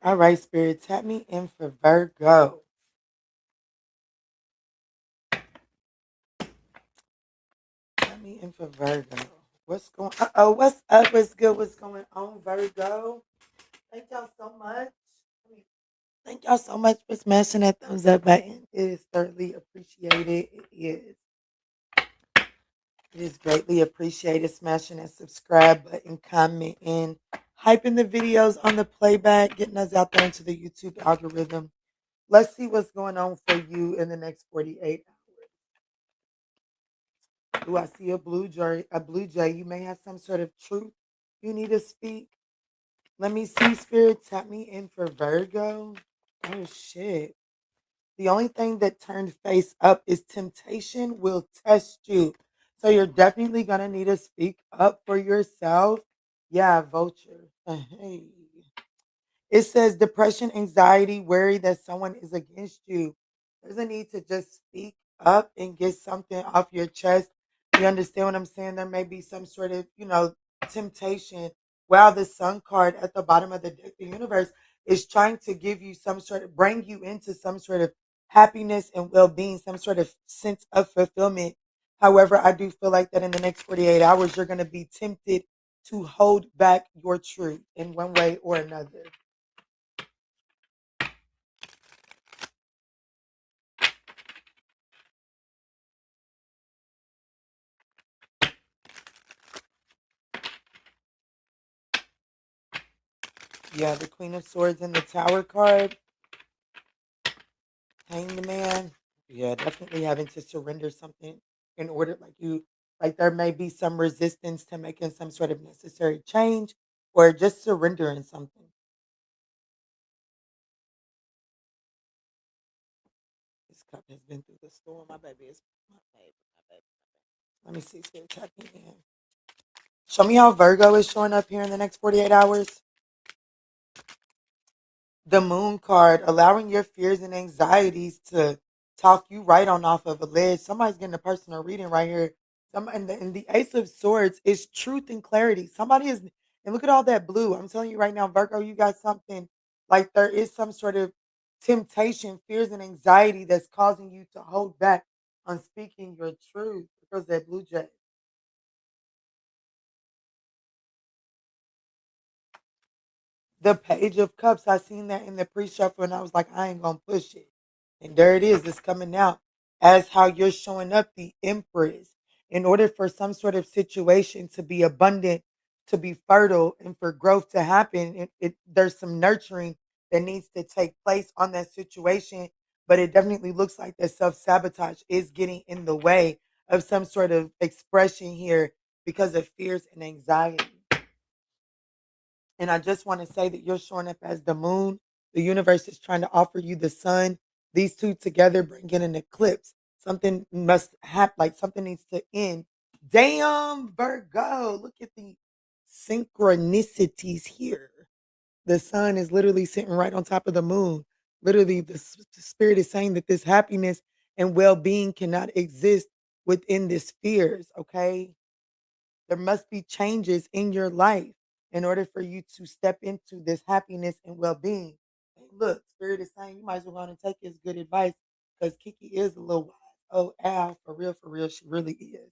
All right, Spirit, tap me in for Virgo. Tap me in for Virgo. What's going what's up? What's good? What's going on, Virgo? Thank y'all so much. Thank y'all so much for smashing that thumbs up button. It is thoroughly appreciated. It is greatly appreciated. Smashing that subscribe button, commenting, hyping the videos on the playback, getting us out there into the YouTube algorithm. Let's see what's going on for you in the next 48 hours. Do I see a blue jay? A blue jay. You may have some sort of truth you need to speak. Let me see, Spirit. Tap me in for Virgo. Oh shit. The only thing that turned face up is temptation will test you. So you're definitely going to need to speak up for yourself. Yeah, vulture. Hey. It says depression, anxiety, worry that someone is against you. There's a need to just speak up and get something off your chest. You understand what I'm saying? There may be some sort of, temptation. Wow, the sun card at the bottom of the deck, the universe is trying to give you some sort of, bring you into some sort of happiness and well-being, some sort of sense of fulfillment. However, I do feel like that in the next 48 hours, you're going to be tempted to hold back your truth in one way or another. Yeah, the Queen of Swords and the Tower card. Hanged Man. Yeah, definitely having to surrender something in order, like there may be some resistance to making some sort of necessary change or just surrendering something. cup has been through the storm. My baby is my baby, my baby, my baby. Let me see. Spirit tapping in. Show me how Virgo is showing up here in the next 48 hours. The moon card, allowing your fears and anxieties to talk you right on off of a ledge. Somebody's getting a personal reading right here. And the Ace of Swords is truth and clarity. Somebody is, and look at all that blue. I'm telling you right now, Virgo, you got something like there is some sort of temptation, fears, and anxiety that's causing you to hold back on speaking your truth because that blue jay. The Page of Cups, I seen that in the pre-shuffle and I was like, I ain't gonna push it. And there it is. It's coming out as how you're showing up, the Empress. In order for some sort of situation to be abundant, to be fertile, and for growth to happen, there's some nurturing that needs to take place on that situation. But it definitely looks like that self-sabotage is getting in the way of some sort of expression here because of fears and anxiety. And I just want to say that you're showing up as the moon. The universe is trying to offer you the sun. These two together bring in an eclipse. Something must happen, like something needs to end. Damn, Virgo, look at the synchronicities here. The sun is literally sitting right on top of the moon. Literally, the spirit is saying that this happiness and well being cannot exist within this fears, okay? There must be changes in your life in order for you to step into this happiness and well-being. Hey, look, Spirit is saying you might as well go on and take his good advice because Kiki is a little wise. Oh, Al, for real, she really is.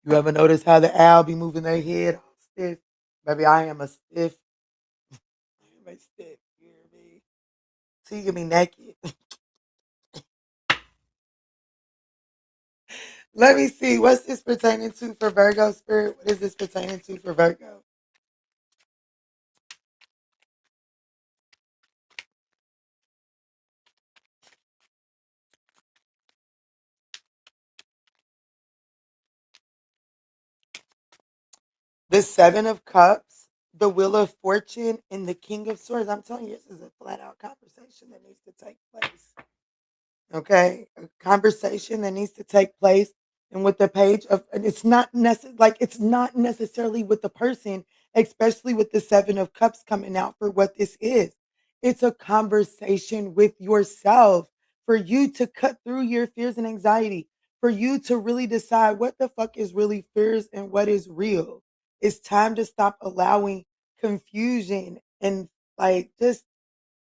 You ever notice how the owl be moving their head all stiff? Baby, I am a stiff. I am a stiff. You hear me? So you can be naked. Let me see. What's this pertaining to for Virgo Spirit? What is this pertaining to for Virgo? The Seven of Cups, the Wheel of Fortune, and the King of Swords. I'm telling you, this is a flat out conversation that needs to take place. Okay, a conversation that needs to take place. And with the page of, and it's not necessarily with the person, especially with the Seven of Cups coming out for what this is. It's a conversation with yourself for you to cut through your fears and anxiety, for you to really decide what the fuck is really fears and what is real. It's time to stop allowing confusion and like just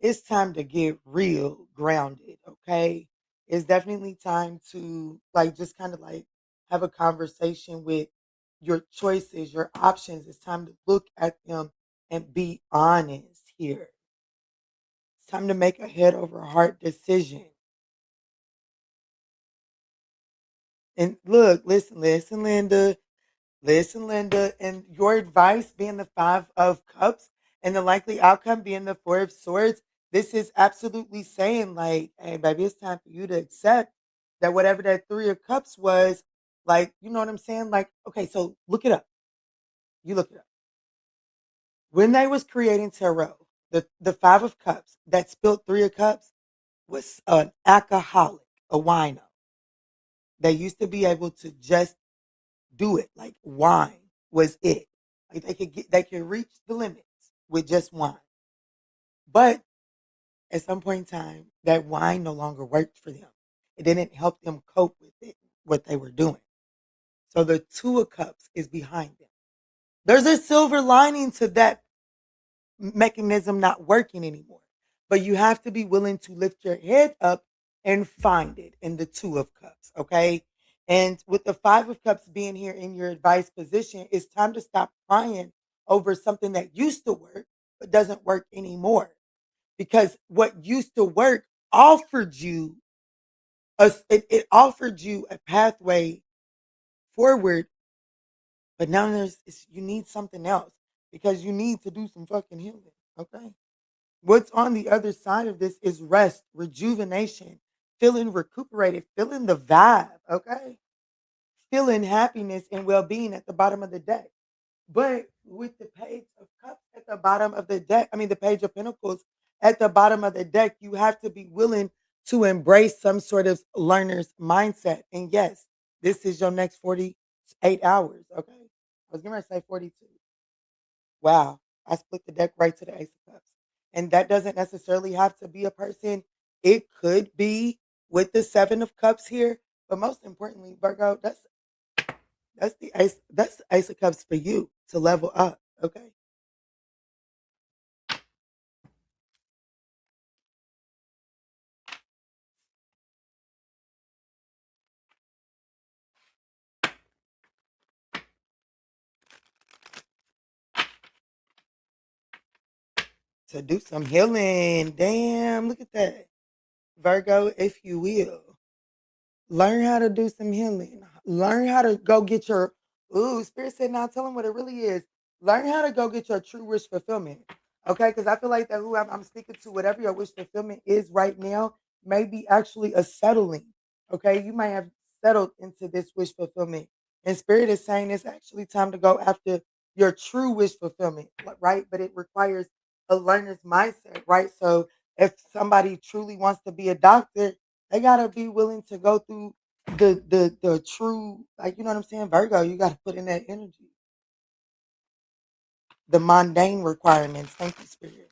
it's time to get real grounded, okay? It's definitely time to like just kind of like have a conversation with your choices, your options. It's time to look at them and be honest here. It's time to make a head over heart decision. And look, listen, Linda. Listen, Linda, and your advice being the Five of Cups and the likely outcome being the Four of Swords, this is absolutely saying, like, hey, baby, it's time for you to accept that whatever that Three of Cups was, like, you know what I'm saying? Like, okay, so look it up. You look it up. When they was creating tarot, the Five of Cups that spilled Three of Cups was an alcoholic, a wino. They used to be able to just do it. Like wine was it. Like they could reach the limits with just wine. But at some point in time, that wine no longer worked for them. It didn't help them cope with it, what they were doing. So the Two of Cups is behind them. There's a silver lining to that mechanism not working anymore. But you have to be willing to lift your head up and find it in the Two of Cups, okay? And with the Five of Cups being here in your advice position, it's time to stop crying over something that used to work but doesn't work anymore. Because what used to work offered you it offered you a pathway forward, but now you need something else because you need to do some fucking healing, okay? What's on the other side of this is rest, rejuvenation, feeling recuperated, feeling the vibe, okay? Feeling happiness and well being at the bottom of the day. But with the Page of Cups at the bottom of the deck, I mean, the Page of Pentacles at the bottom of the deck, you have to be willing to embrace some sort of learner's mindset. And yes, this is your next 48 hours. Okay. I was going to say 42. Wow. I split the deck right to the Ace of Cups. And that doesn't necessarily have to be a person. It could be with the Seven of Cups here. But most importantly, Virgo, that's the Ace of Cups for you to level up. Okay. To do some healing. Damn, look at that. Virgo, if you will. Learn how to do some healing. Learn how to go get your Spirit said now tell them what it really is. Learn how to go get your true wish fulfillment. Okay, because I feel like that who I'm speaking to, whatever your wish fulfillment is right now, may be actually a settling. Okay, you might have settled into this wish fulfillment. And Spirit is saying it's actually time to go after your true wish fulfillment, right? But it requires a learner's mindset, right? So if somebody truly wants to be a doctor, they gotta be willing to go through the true, like, you know what I'm saying, Virgo. You gotta put in that energy, the mundane requirements. Thank you, Spirit.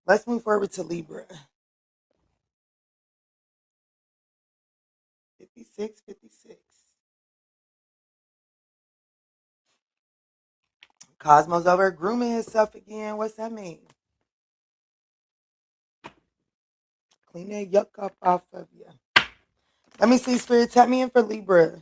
Let's move forward to Libra. 56, 56. Cosmo's over grooming himself again. What's that mean? Clean that yuck up off of you. Let me see, Spirit. Tap me in for Libra.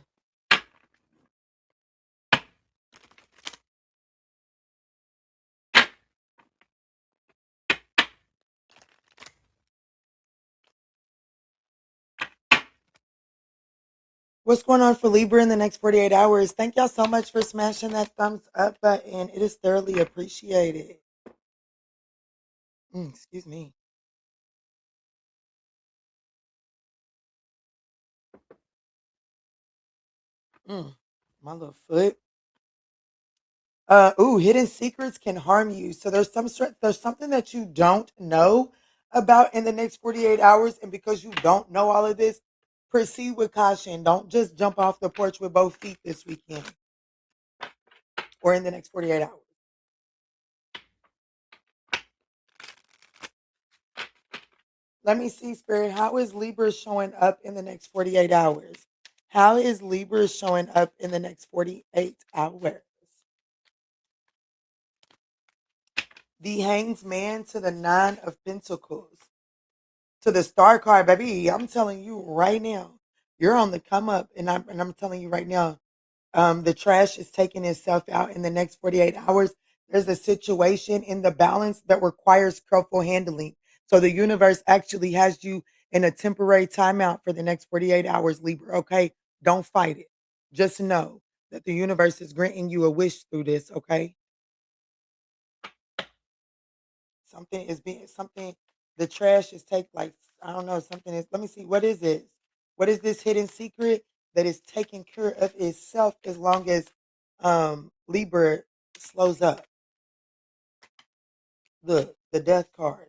What's going on for Libra in the next 48 hours? Thank y'all so much for smashing that thumbs up button. It is thoroughly appreciated. Excuse me. My little foot. Hidden secrets can harm you. So there's something that you don't know about in the next 48 hours. And because you don't know all of this, proceed with caution. Don't just jump off the porch with both feet this weekend or in the next 48 hours. Let me see, Spirit. How is Libra showing up in the next 48 hours? How is Libra showing up in the next 48 hours? The Hanged Man to the Nine of Pentacles. To the Star card, baby. I'm telling you right now, you're on the come up, and I'm telling you right now, the trash is taking itself out in the next 48 hours. There's a situation in the balance that requires careful handling. So the universe actually has you in a temporary timeout for the next 48 hours, Libra. Okay, don't fight it. Just know that the universe is granting you a wish through this. Okay, something. The trash is take like, I don't know, something is. Let me see. What is it? What is this hidden secret that is taking care of itself as long as Libra slows up? Look, the Death card.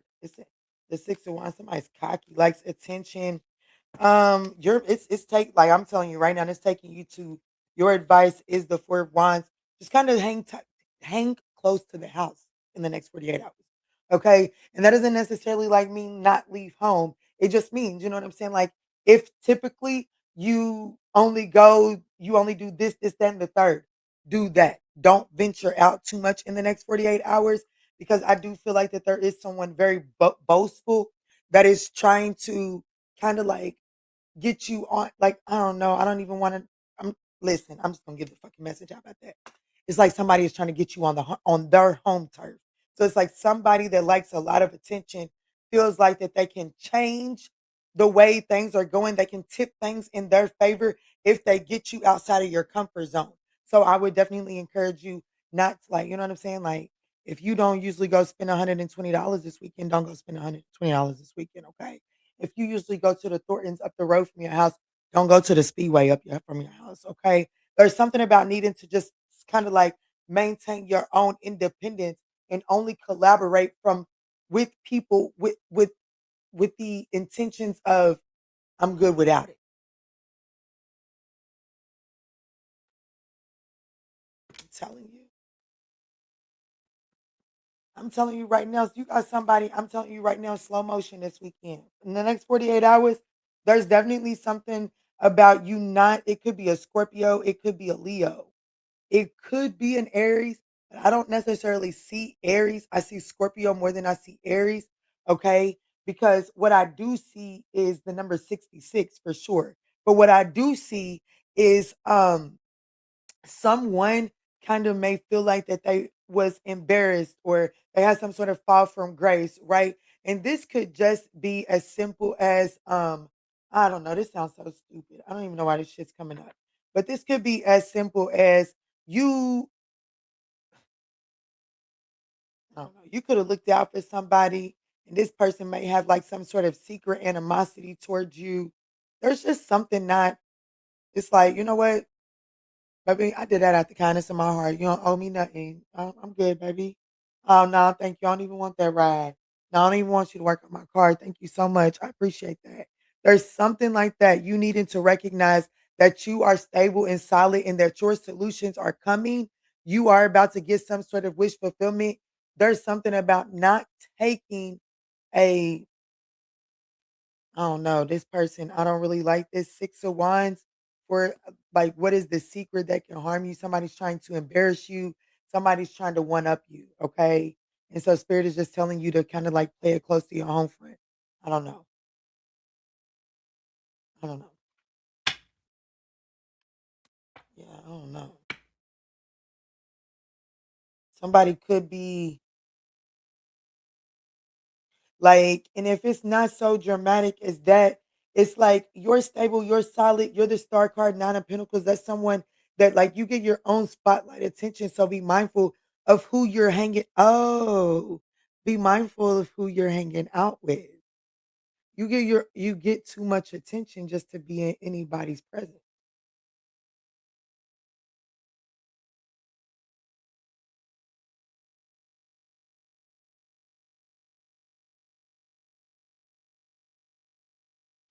The Six of Wands. Somebody's cocky, likes attention. It's take, like I'm telling you right now, it's taking you to your advice is the Four of Wands. Just kind of hang close to the house in the next 48 hours. Okay. And that doesn't necessarily like mean not leave home. It just means, you know what I'm saying? Like if typically you only do this, that, and the third, do that. Don't venture out too much in the next 48 hours because I do feel like that there is someone very boastful that is trying to kind of like get you on, like, I don't know. I don't even want to. Listen. I'm just gonna give the fucking message out about that. It's like somebody is trying to get you on on their home turf. So it's like somebody that likes a lot of attention feels like that they can change the way things are going. They can tip things in their favor if they get you outside of your comfort zone. So I would definitely encourage you not to, like, you know what I'm saying? Like if you don't usually go spend $120 this weekend, don't go spend $120 this weekend, okay? If you usually go to the Thorntons up the road from your house, don't go to the Speedway up your from your house, okay? There's something about needing to just kind of like maintain your own independence and only collaborate from with people with the intentions of I'm good without it. I'm telling you. I'm telling you right now, if you got somebody, I'm telling you right now, slow motion this weekend. In the next 48 hours, there's definitely something about you not, it could be a Scorpio, it could be a Leo, it could be an Aries, but I don't necessarily see Aries. I see Scorpio more than I see Aries, okay? Because what I do see is the number 66 for sure. But what I do see is someone kind of may feel like that they was embarrassed or they had some sort of fall from grace, right? And this could just be as simple as I don't know, this sounds so stupid. I don't even know why this shit's coming up. But this could be as simple as you I don't know, you could have looked out for somebody and this person may have like some sort of secret animosity towards you. There's just something not it's like, you know what? Baby, I did that out the kindness of my heart. You don't owe me nothing. I'm good, baby. Oh, no, thank you. I don't even want that ride. No, I don't even want you to work on my car. Thank you so much. I appreciate that. There's something like that. You needing to recognize that you are stable and solid and that your solutions are coming. You are about to get some sort of wish fulfillment. There's something about not taking a I don't know, this person, I don't really like this 6 of wands for like what is the secret that can harm you? Somebody's trying to embarrass you, somebody's trying to one up you, okay? And so spirit is just telling you to kind of like play it close to your home front. I don't know. I don't know. Yeah, I don't know. Somebody could be like, and if it's not so dramatic as that, it's like you're stable, you're solid, you're the star card, 9 of Pentacles. That's someone that like you get your own spotlight attention. So be mindful of who you're hanging. Oh, be mindful of who you're hanging out with. You get too much attention just to be in anybody's presence.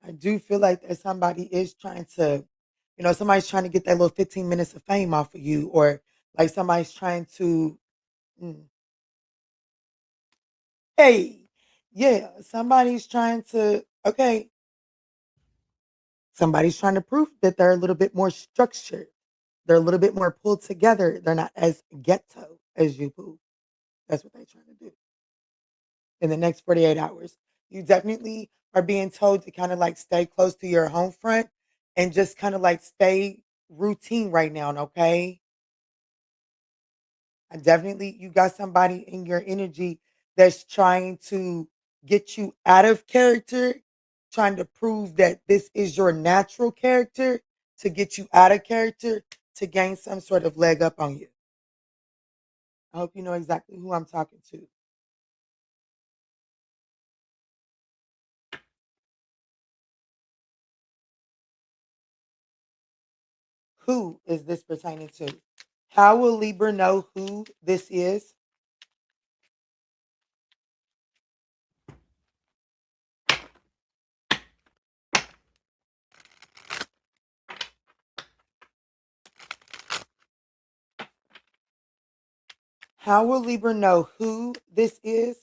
I do feel like that somebody is trying to, somebody's trying to get that little 15 minutes of fame off of you, or like somebody's trying to. mm, Hey, yeah, somebody's trying to okay, somebody's trying to prove that they're a little bit more structured. They're a little bit more pulled together. They're not as ghetto as you boo. That's what they're trying to do in the next 48 hours. You definitely are being told to kind of like stay close to your home front and just kind of like stay routine right now, okay? I definitely you got somebody in your energy that's trying to get you out of character, trying to prove that this is your natural character to get you out of character to gain some sort of leg up on you. I hope you know exactly who I'm talking to. Who is this pertaining to? How will Libra know who this is? How will Libra know who this is?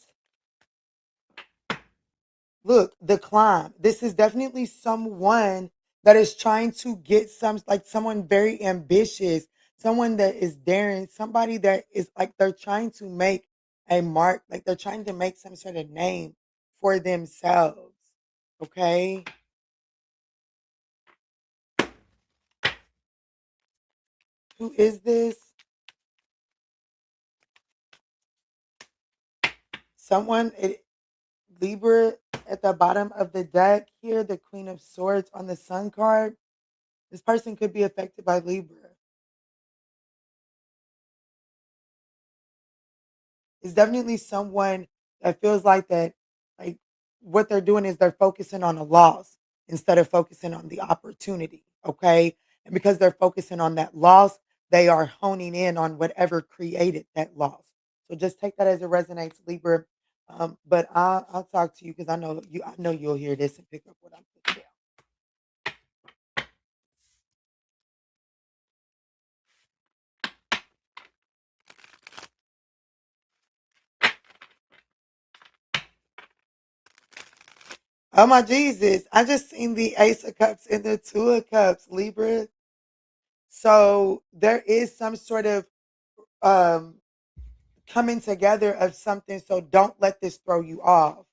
Look, the climb. This is definitely someone that is trying to get some, like someone very ambitious, someone that is daring, somebody that is like they're trying to make a mark, like they're trying to make some sort of name for themselves. Okay. Who is this? Someone, Libra at the bottom of the deck here, the Queen of Swords on the Sun card. This person could be affected by Libra. It's definitely someone that feels like that, like what they're doing is they're focusing on a loss instead of focusing on the opportunity. Okay. And because they're focusing on that loss, they are honing in on whatever created that loss. So just take that as it resonates, Libra. But I'll talk to you because I know you. I know you'll hear this and pick up what I'm putting down. Oh my Jesus! I just seen the Ace of Cups and the Two of Cups, Libra. So there is some sort of um coming together of something. So don't let this throw you off.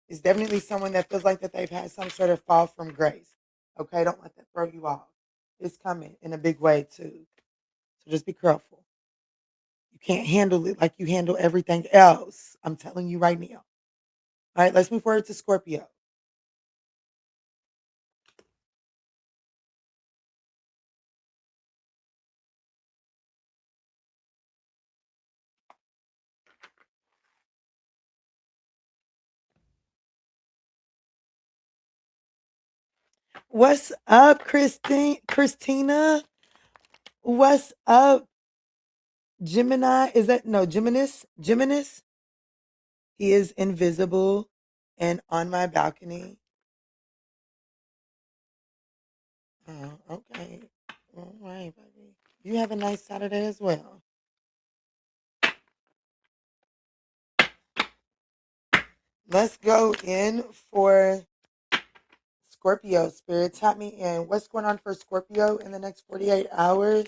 It's definitely someone that feels like that they've had some sort of fall from grace. Okay, don't let that throw you off. It's coming in a big way too. So just be careful. You can't handle it like you handle everything else. I'm telling you right now. All right, let's move forward to Scorpio. What's up, Christina? What's up, Gemini? Is that no Geminis? Geminis? He is invisible and on my balcony. Oh, okay. All right, baby. You have a nice Saturday as well. Let's go in for Scorpio. Spirit, tap me in. What's going on for Scorpio in the next 48 hours?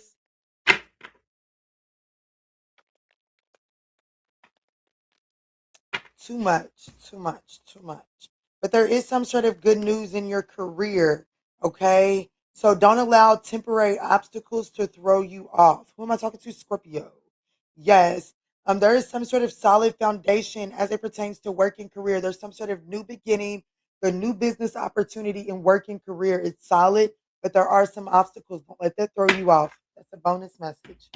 Too much, too much, too much. But there is some sort of good news in your career, okay? So don't allow temporary obstacles to throw you off. Who am I talking to? Scorpio. Yes. There is some sort of solid foundation as it pertains to work and career. There's some sort of new beginning, the new business opportunity in work and career. It's solid, but there are some obstacles. Don't let that throw you off. That's a bonus message.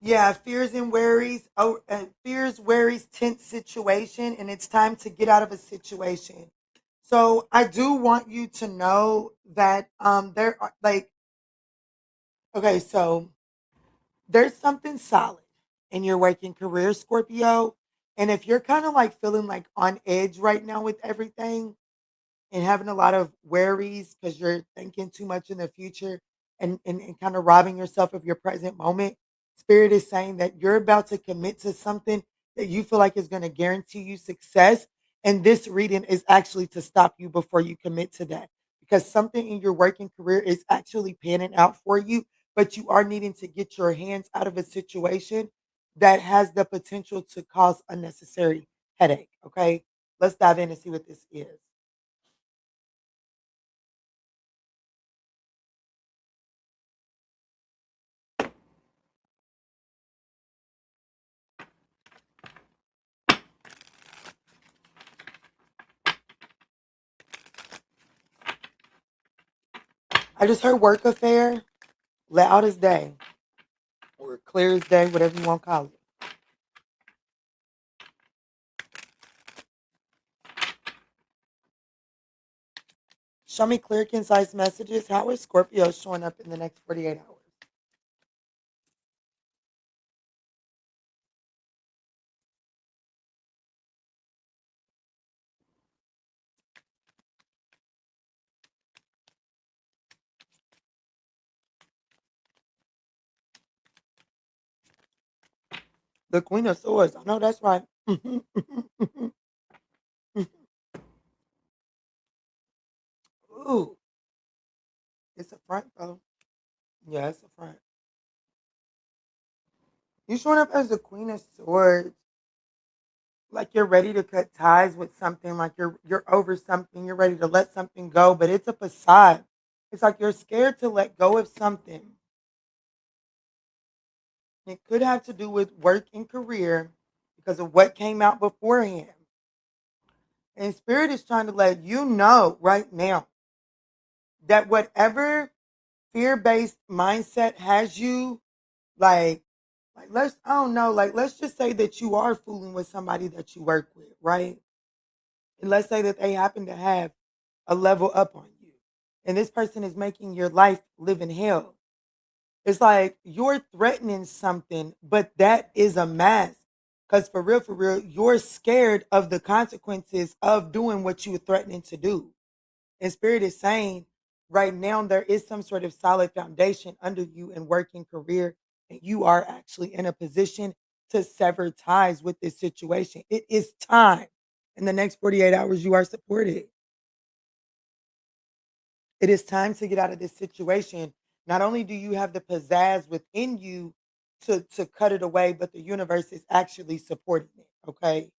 Yeah, fears and worries. Oh, fears, worries, tense situation, and it's time to get out of a situation. So I do want you to know that there are like okay, so there's something solid in your working career, Scorpio, and if you're kind of like feeling like on edge right now with everything, and having a lot of worries because you're thinking too much in the future and kind of robbing yourself of your present moment. Spirit is saying that you're about to commit to something that you feel like is going to guarantee you success. And this reading is actually to stop you before you commit to that because something in your working career is actually panning out for you, but you are needing to get your hands out of a situation that has the potential to cause unnecessary headache. Okay, let's dive in and see what this is. I just heard work affair, loud as day, or clear as day, whatever you want to call it. Show me clear, concise messages. How is Scorpio showing up in the next 48 hours? The Queen of Swords. I know that's right. Ooh, it's a front though. Yeah, it's a front. You showing up as the Queen of Swords, like you're ready to cut ties with something, like you're over something, you're ready to let something go, but it's a facade. It's like you're scared to let go of something. It could have to do with work and career because of what came out beforehand. And Spirit is trying to let you know right now that whatever fear-based mindset has you, like, let's, I don't know, like, let's just say that you are fooling with somebody that you work with, right? And let's say that they happen to have a level up on you. And this person is making your life live in hell. It's like you're threatening something, but that is a mask. Because for real, you're scared of the consequences of doing what you were threatening to do. And Spirit is saying right now there is some sort of solid foundation under you in working career, and you are actually in a position to sever ties with this situation. It is time. In the next 48 hours, you are supported. It is time to get out of this situation. Not only do you have the pizzazz within you to cut it away, but the universe is actually supporting it. Okay.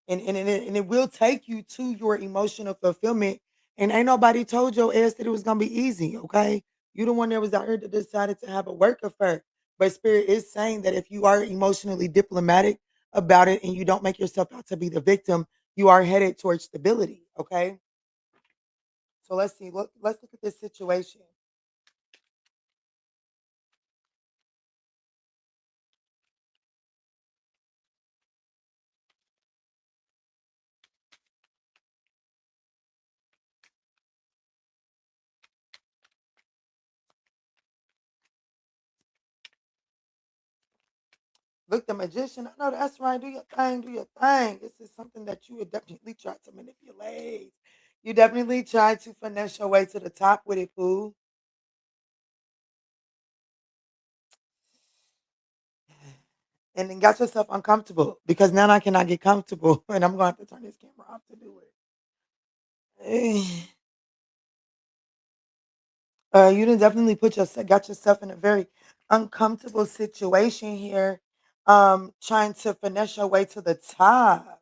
And it will take you to your emotional fulfillment. And ain't nobody told your ass that it was gonna be easy, okay? You the one that was out here that decided to have a work affair. But Spirit is saying that if you are emotionally diplomatic about it and you don't make yourself out to be the victim, you are headed towards stability, okay? So let's see. Let's look at this situation. Look, the magician. I know that's right. Do your thing. Do your thing. This is something that you would definitely try to manipulate. You definitely try to finesse your way to the top with it, fool. And then got yourself uncomfortable because now I cannot get comfortable, and I'm going to have to turn this camera off to do it. You done definitely got yourself in a very uncomfortable situation here, trying to finesse your way to the top.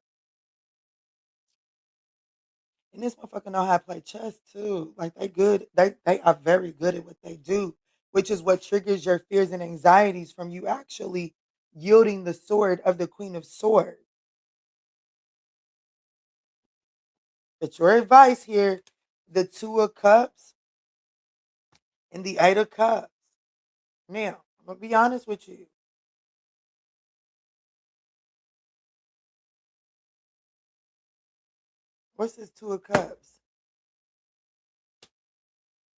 And this motherfucker know how to play chess too. Like they good. They are very good at what they do, which is what triggers your fears and anxieties from you actually yielding the sword of the Queen of Swords. But your advice here, the Two of Cups and the Eight of Cups. Now, I'm gonna be honest with you. What's this Two of Cups?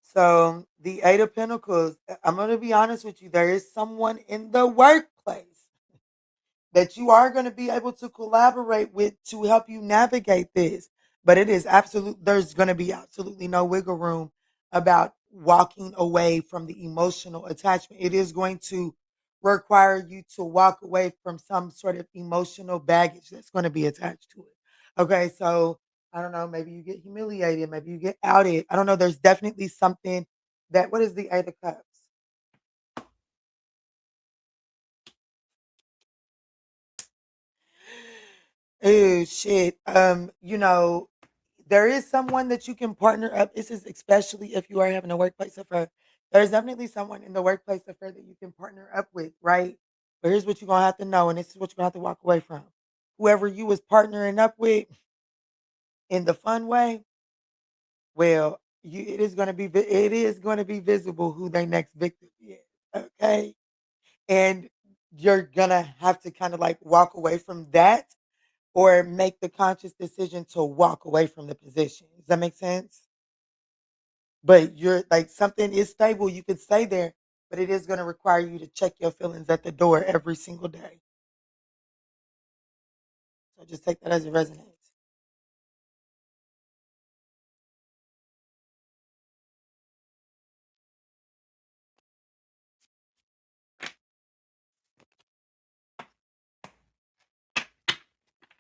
So the Eight of Pentacles. I'm gonna be honest with you. There is someone in the workplace that you are going to be able to collaborate with to help you navigate this. But it is absolute, there's going to be absolutely no wiggle room about walking away from the emotional attachment. It is going to require you to walk away from some sort of emotional baggage that's going to be attached to it. Okay, so I don't know, maybe you get humiliated, maybe you get outed. I don't know. There's definitely something that, what is the Eight of Cups? Oh shit. There is someone that you can partner up. This is especially if you are having a workplace affair. There's definitely someone in the workplace affair that you can partner up with, right? But here's what you're gonna have to know, and this is what you're gonna have to walk away from. Whoever you was partnering up with in the fun way, well, it is gonna be visible who their next victim is. Okay. And you're gonna have to kind of like walk away from that or make the conscious decision to walk away from the position. Does that make sense? But you're like something is stable, you could stay there, but it is going to require you to check your feelings at the door every single day. So just take that as it resonates.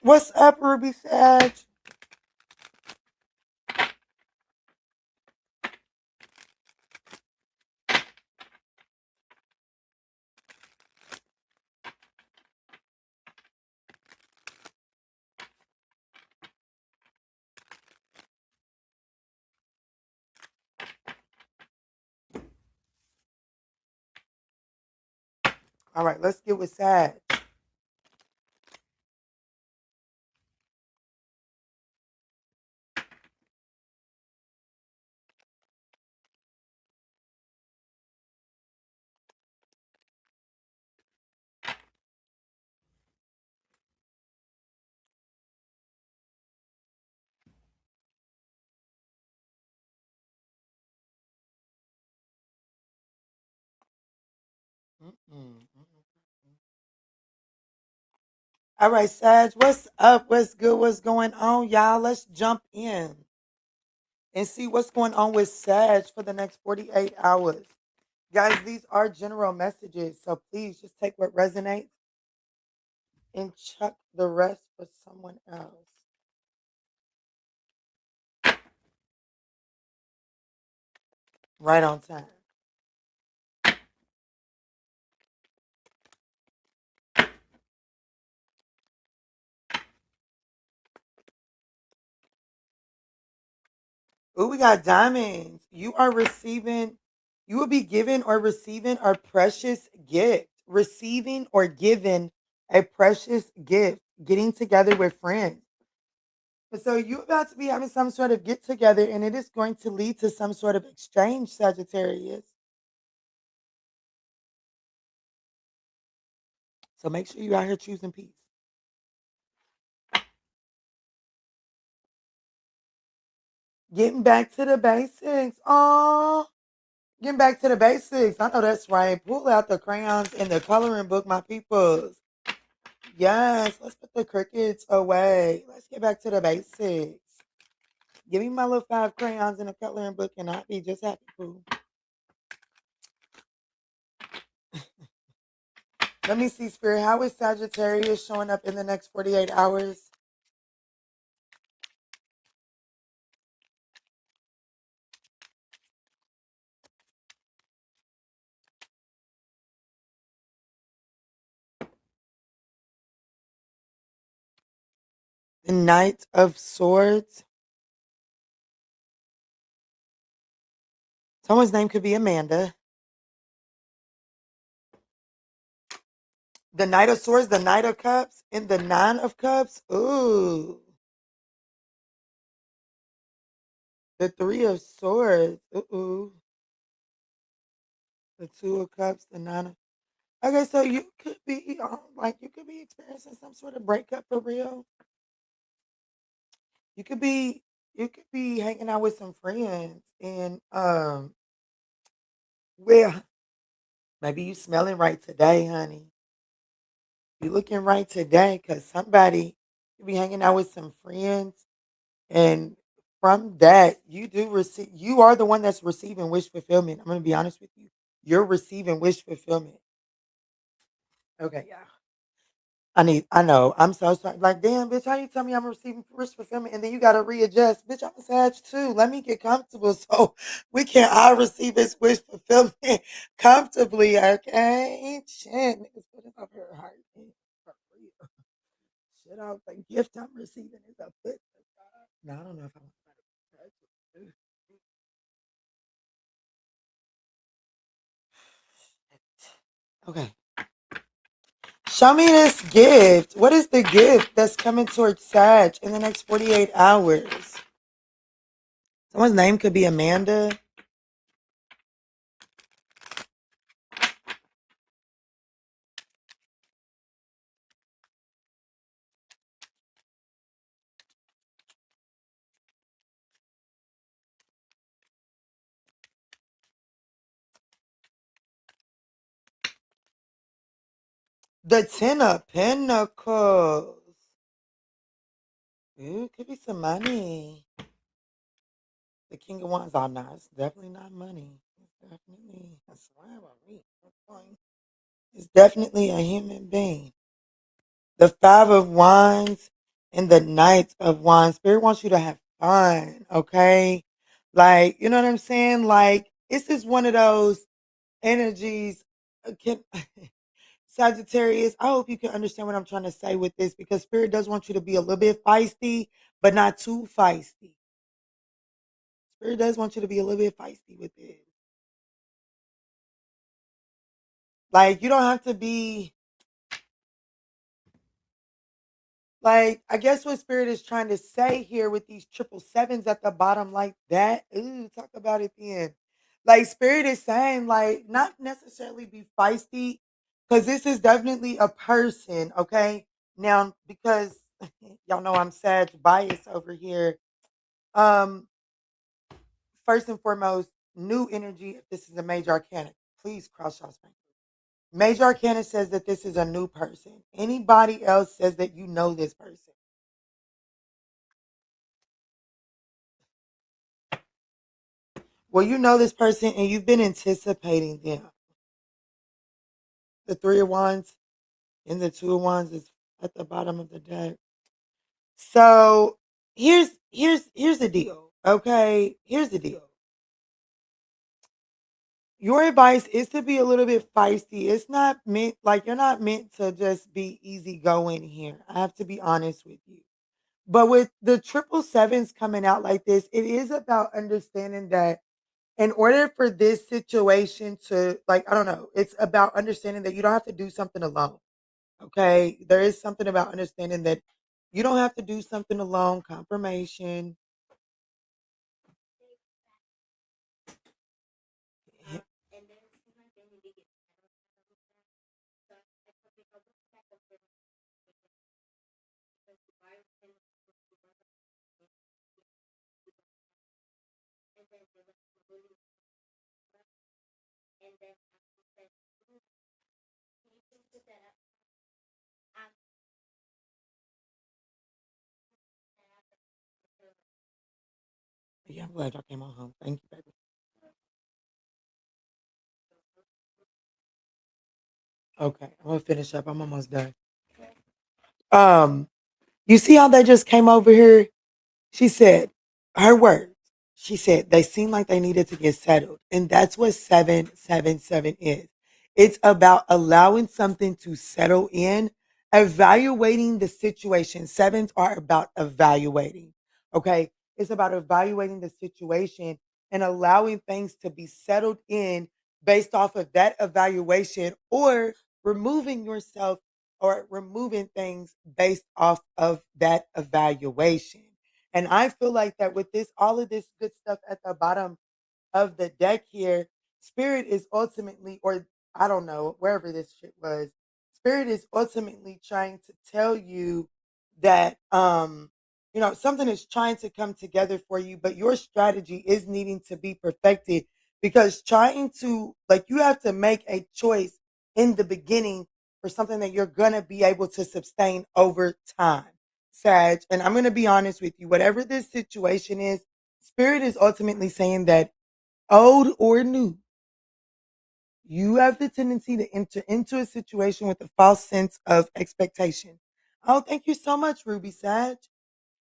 What's up, Ruby Sag? All right, let's get with Sag. All right, Sag, what's up? What's good? What's going on, y'all? Let's jump in and see what's going on with Sag for the next 48 hours. Guys, these are general messages, so please just take what resonates and chuck the rest for someone else. Right on time. Oh, we got diamonds. You will be given or receiving a precious gift. Receiving or given a precious gift. Getting together with friends. So you're about to be having some sort of get together, and it is going to lead to some sort of exchange, Sagittarius. So make sure you're out here choosing peace. Getting back to the basics. Oh, getting back to the basics. I know that's right. Pull out the crayons and the coloring book, my peoples. Yes, let's put the crickets away. Let's get back to the basics. Give me my little 5 crayons and a coloring book, and I'll be just happy. Pooh. Let me see, Spirit. How is Sagittarius showing up in the next 48 hours? The Knight of Swords. Someone's name could be Amanda. The Knight of Swords, the Knight of Cups, and the Nine of Cups. Ooh. The Three of Swords. Ooh. The Two of Cups, the Nine of. Okay, so you could be you could be experiencing some sort of breakup for real. You could be you could be hanging out with some friends and well, maybe you smelling right today, honey. You looking right today because somebody could be hanging out with some friends, and from that you are the one that's receiving wish fulfillment. I'm gonna be honest with you. You're receiving wish fulfillment. Okay, yeah. I know. I'm so sorry. Like, damn, bitch, how you tell me I'm receiving wish fulfillment and then you gotta readjust? Bitch, I'm a Sag too. Let me get comfortable so we can all receive this wish fulfillment comfortably, okay? Shit, niggas put it up here hard. For real. Shit out the gift I'm receiving is a foot. No, I don't know if I want to. Okay. Show me this gift. What is the gift that's coming towards Sag in the next 48 hours? Someone's name could be Amanda. The Ten of Pentacles. Ooh, could be some money. The King of Wands. Oh, no, it's definitely not money. It's definitely, that's why about me. It's definitely a human being. The Five of Wands and the Knight of Wands. Spirit wants you to have fun, okay? Like, you know what I'm saying? Like, this is one of those energies. Can Sagittarius, I hope you can understand what I'm trying to say with this because Spirit does want you to be a little bit feisty, but not too feisty. Spirit does want you to be a little bit feisty with it. Like, you don't have to be like, I guess what Spirit is trying to say here with these 777s at the bottom, like that. Ooh, talk about it then. Like, Spirit is saying, like, not necessarily be feisty, because this is definitely a person, okay? Now, because y'all know I'm Sag bias over here. Um, First and foremost, new energy. If this is a major arcana, please cross y'all's fingers. Major Arcana says that this is a new person. Anybody else says that you know this person. Well, you know this person and you've been anticipating them. The Three of Wands and the Two of Wands is at the bottom of the deck. So here's the deal. Okay, here's the deal. Your advice is to be a little bit feisty. It's not meant like you're not meant to just be easygoing here. I have to be honest with you. But with the triple sevens coming out like this, it is about understanding that in order for this situation to, like, I don't know, it's about understanding that you don't have to do something alone. Okay. There is something about understanding that you don't have to do something alone. Confirmation. Yeah, I'm glad y'all came on home. Thank you, baby. Okay, I'm gonna finish up. I'm almost done. Um, you see how they just came over here? She said, her words, she said, they seem like they needed to get settled. And that's what 777 is. It's about allowing something to settle in, evaluating the situation. Sevens are about evaluating. Okay. It's about evaluating the situation and allowing things to be settled in based off of that evaluation or removing yourself or removing things based off of that evaluation. And I feel like that with this, all of this good stuff at the bottom of the deck here, spirit is ultimately, or I don't know, wherever this shit was, spirit is ultimately trying to tell you that something is trying to come together for you, but your strategy is needing to be perfected because trying to like you have to make a choice in the beginning for something that you're gonna be able to sustain over time. Sag, and I'm gonna be honest with you, whatever this situation is, spirit is ultimately saying that old or new, you have the tendency to enter into a situation with a false sense of expectation. Oh, thank you so much, Ruby Sag.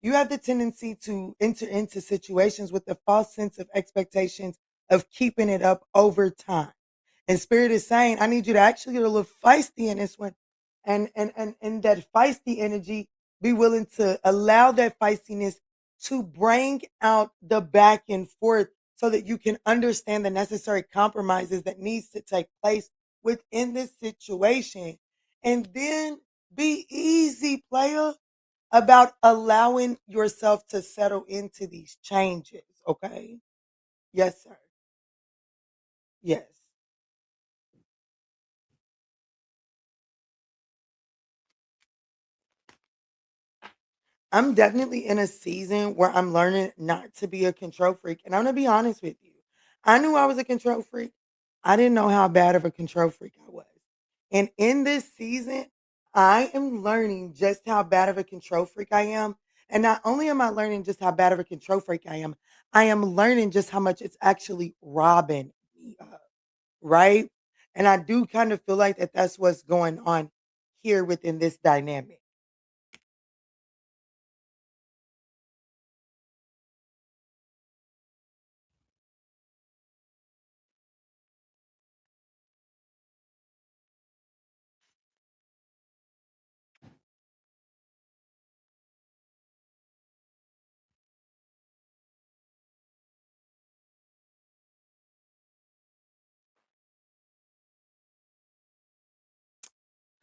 You have the tendency to enter into situations with a false sense of expectations of keeping it up over time. And Spirit is saying, I need you to actually get a little feisty in this one. And that feisty energy, be willing to allow that feistiness to bring out the back and forth so that you can understand the necessary compromises that needs to take place within this situation. And then be easy, player, about allowing yourself to settle into these changes. Okay. Yes, sir. Yes. I'm definitely in a season where I'm learning not to be a control freak. And I'm going to be honest with you. I knew I was a control freak. I didn't know how bad of a control freak I was. And in this season, I am learning just how bad of a control freak I am. And not only am I learning just how bad of a control freak I am learning just how much it's actually robbing me of. Right? And I do kind of feel like that that's what's going on here within this dynamic.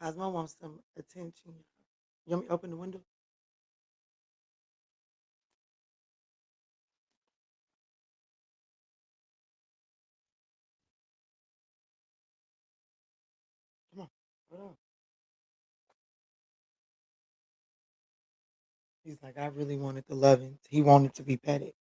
Cosmo wants some attention. You want me to open the window? Come on. Hold on. He's like, I really wanted the loving. He wanted to be petted.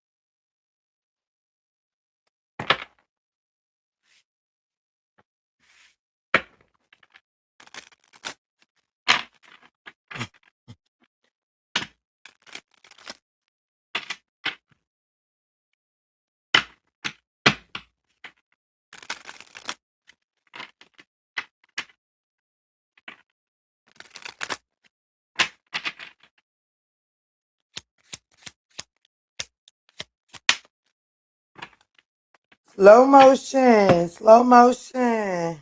Slow motion, slow motion.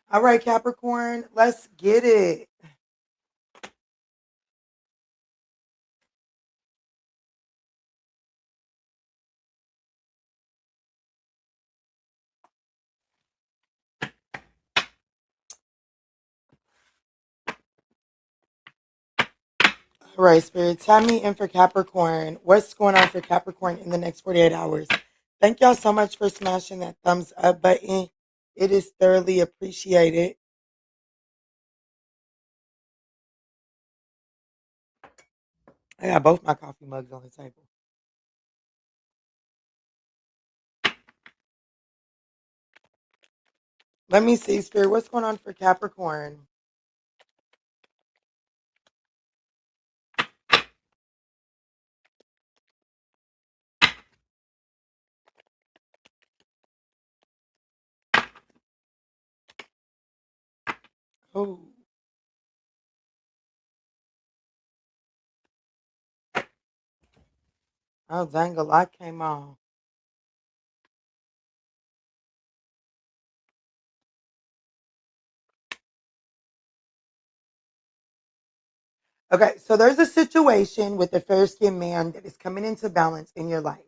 All right, Capricorn, let's get it. All right, Spirit, tell me in for Capricorn. What's going on for Capricorn in the next 48 hours? Thank y'all so much for smashing that thumbs up button. It is thoroughly appreciated. I got both my coffee mugs on the table. Let me see, Spirit, what's going on for Capricorn? Oh, oh, dang, a lot came on. Okay, so there's a situation with a fair skinned man that is coming into balance in your life.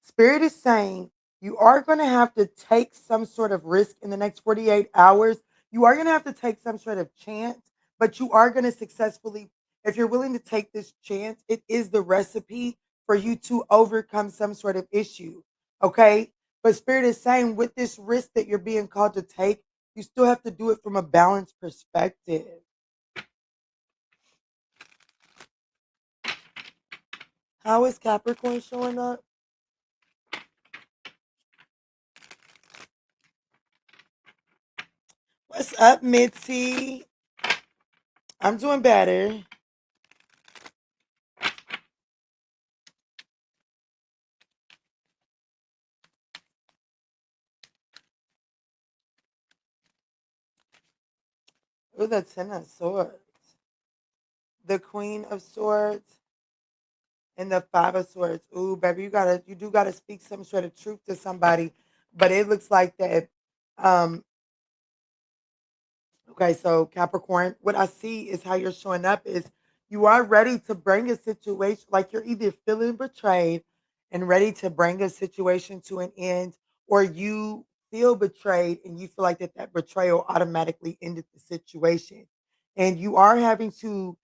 Spirit is saying you are going to have to take some sort of risk in the next 48 hours. You are going to have to take some sort of chance, but you are going to successfully, if you're willing to take this chance, it is the recipe for you to overcome some sort of issue. Okay. But Spirit is saying with this risk that you're being called to take, you still have to do it from a balanced perspective. How is Capricorn showing up? What's up, Mitzi? I'm doing better. Ooh, the Ten of Swords. The Queen of Swords and the Five of Swords. Ooh, baby, you do gotta speak some sort of truth to somebody. But it looks like that um okay, so Capricorn, what I see is how you're showing up is you are ready to bring a situation, like you're either feeling betrayed and ready to bring a situation to an end, or you feel betrayed and you feel like that betrayal automatically ended the situation. And you are having to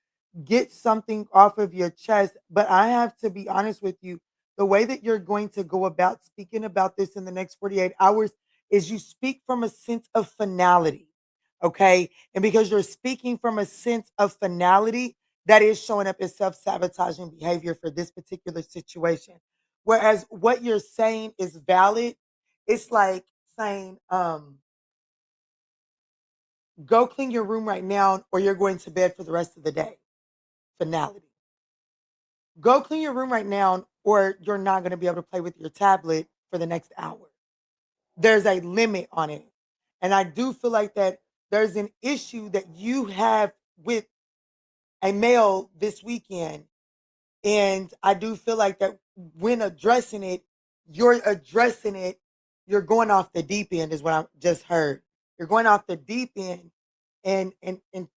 get something off of your chest. But I have to be honest with you, the way that you're going to go about speaking about this in the next 48 hours is you speak from a sense of finality. Okay. And because you're speaking from a sense of finality, that is showing up as self sabotaging behavior for this particular situation. Whereas what you're saying is valid, it's like saying, go clean your room right now, or you're going to bed for the rest of the day. Finality. Go clean your room right now, or you're not going to be able to play with your tablet for the next hour. There's a limit on it. And I do feel like that there's an issue that you have with a male this weekend. And I do feel like that when addressing it, you're going off the deep end, is what I just heard. You're going off the deep end and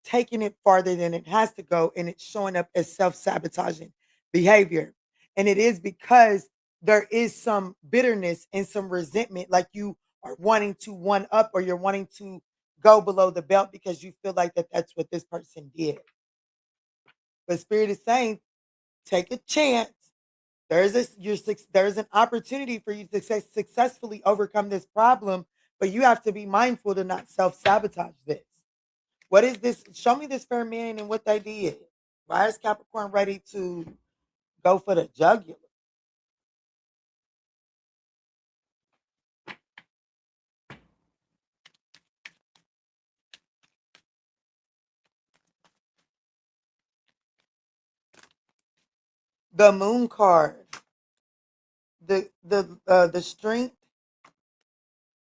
taking it farther than it has to go, and it's showing up as self-sabotaging behavior. And it is because there is some bitterness and some resentment, like you are wanting to one up, or you're wanting to go below the belt because you feel like that's what this person did. But Spirit is saying, take a chance. There's an opportunity for you to successfully overcome this problem, but you have to be mindful to not self-sabotage this. What is this? Show me this fair man and what they did. Why is Capricorn ready to go for the jugular? The Moon card, the Strength,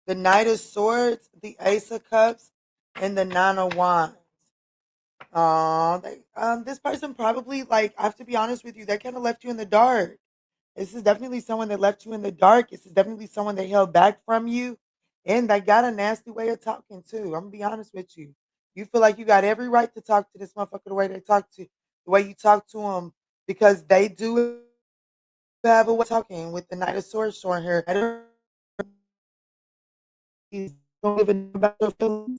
the Knight of Swords, the Ace of Cups, and the Nine of Wands. This person probably, like, I have to be honest with you, they kind of left you in the dark. This is definitely someone that left you in the dark. This is definitely someone that held back from you. And they got a nasty way of talking too. I'm gonna be honest with you. You feel like you got every right to talk to this motherfucker the way they talk to the way you talk to them because they do have a way of talking with the Knight of Swords showing her. I don't give a damn about your feelings.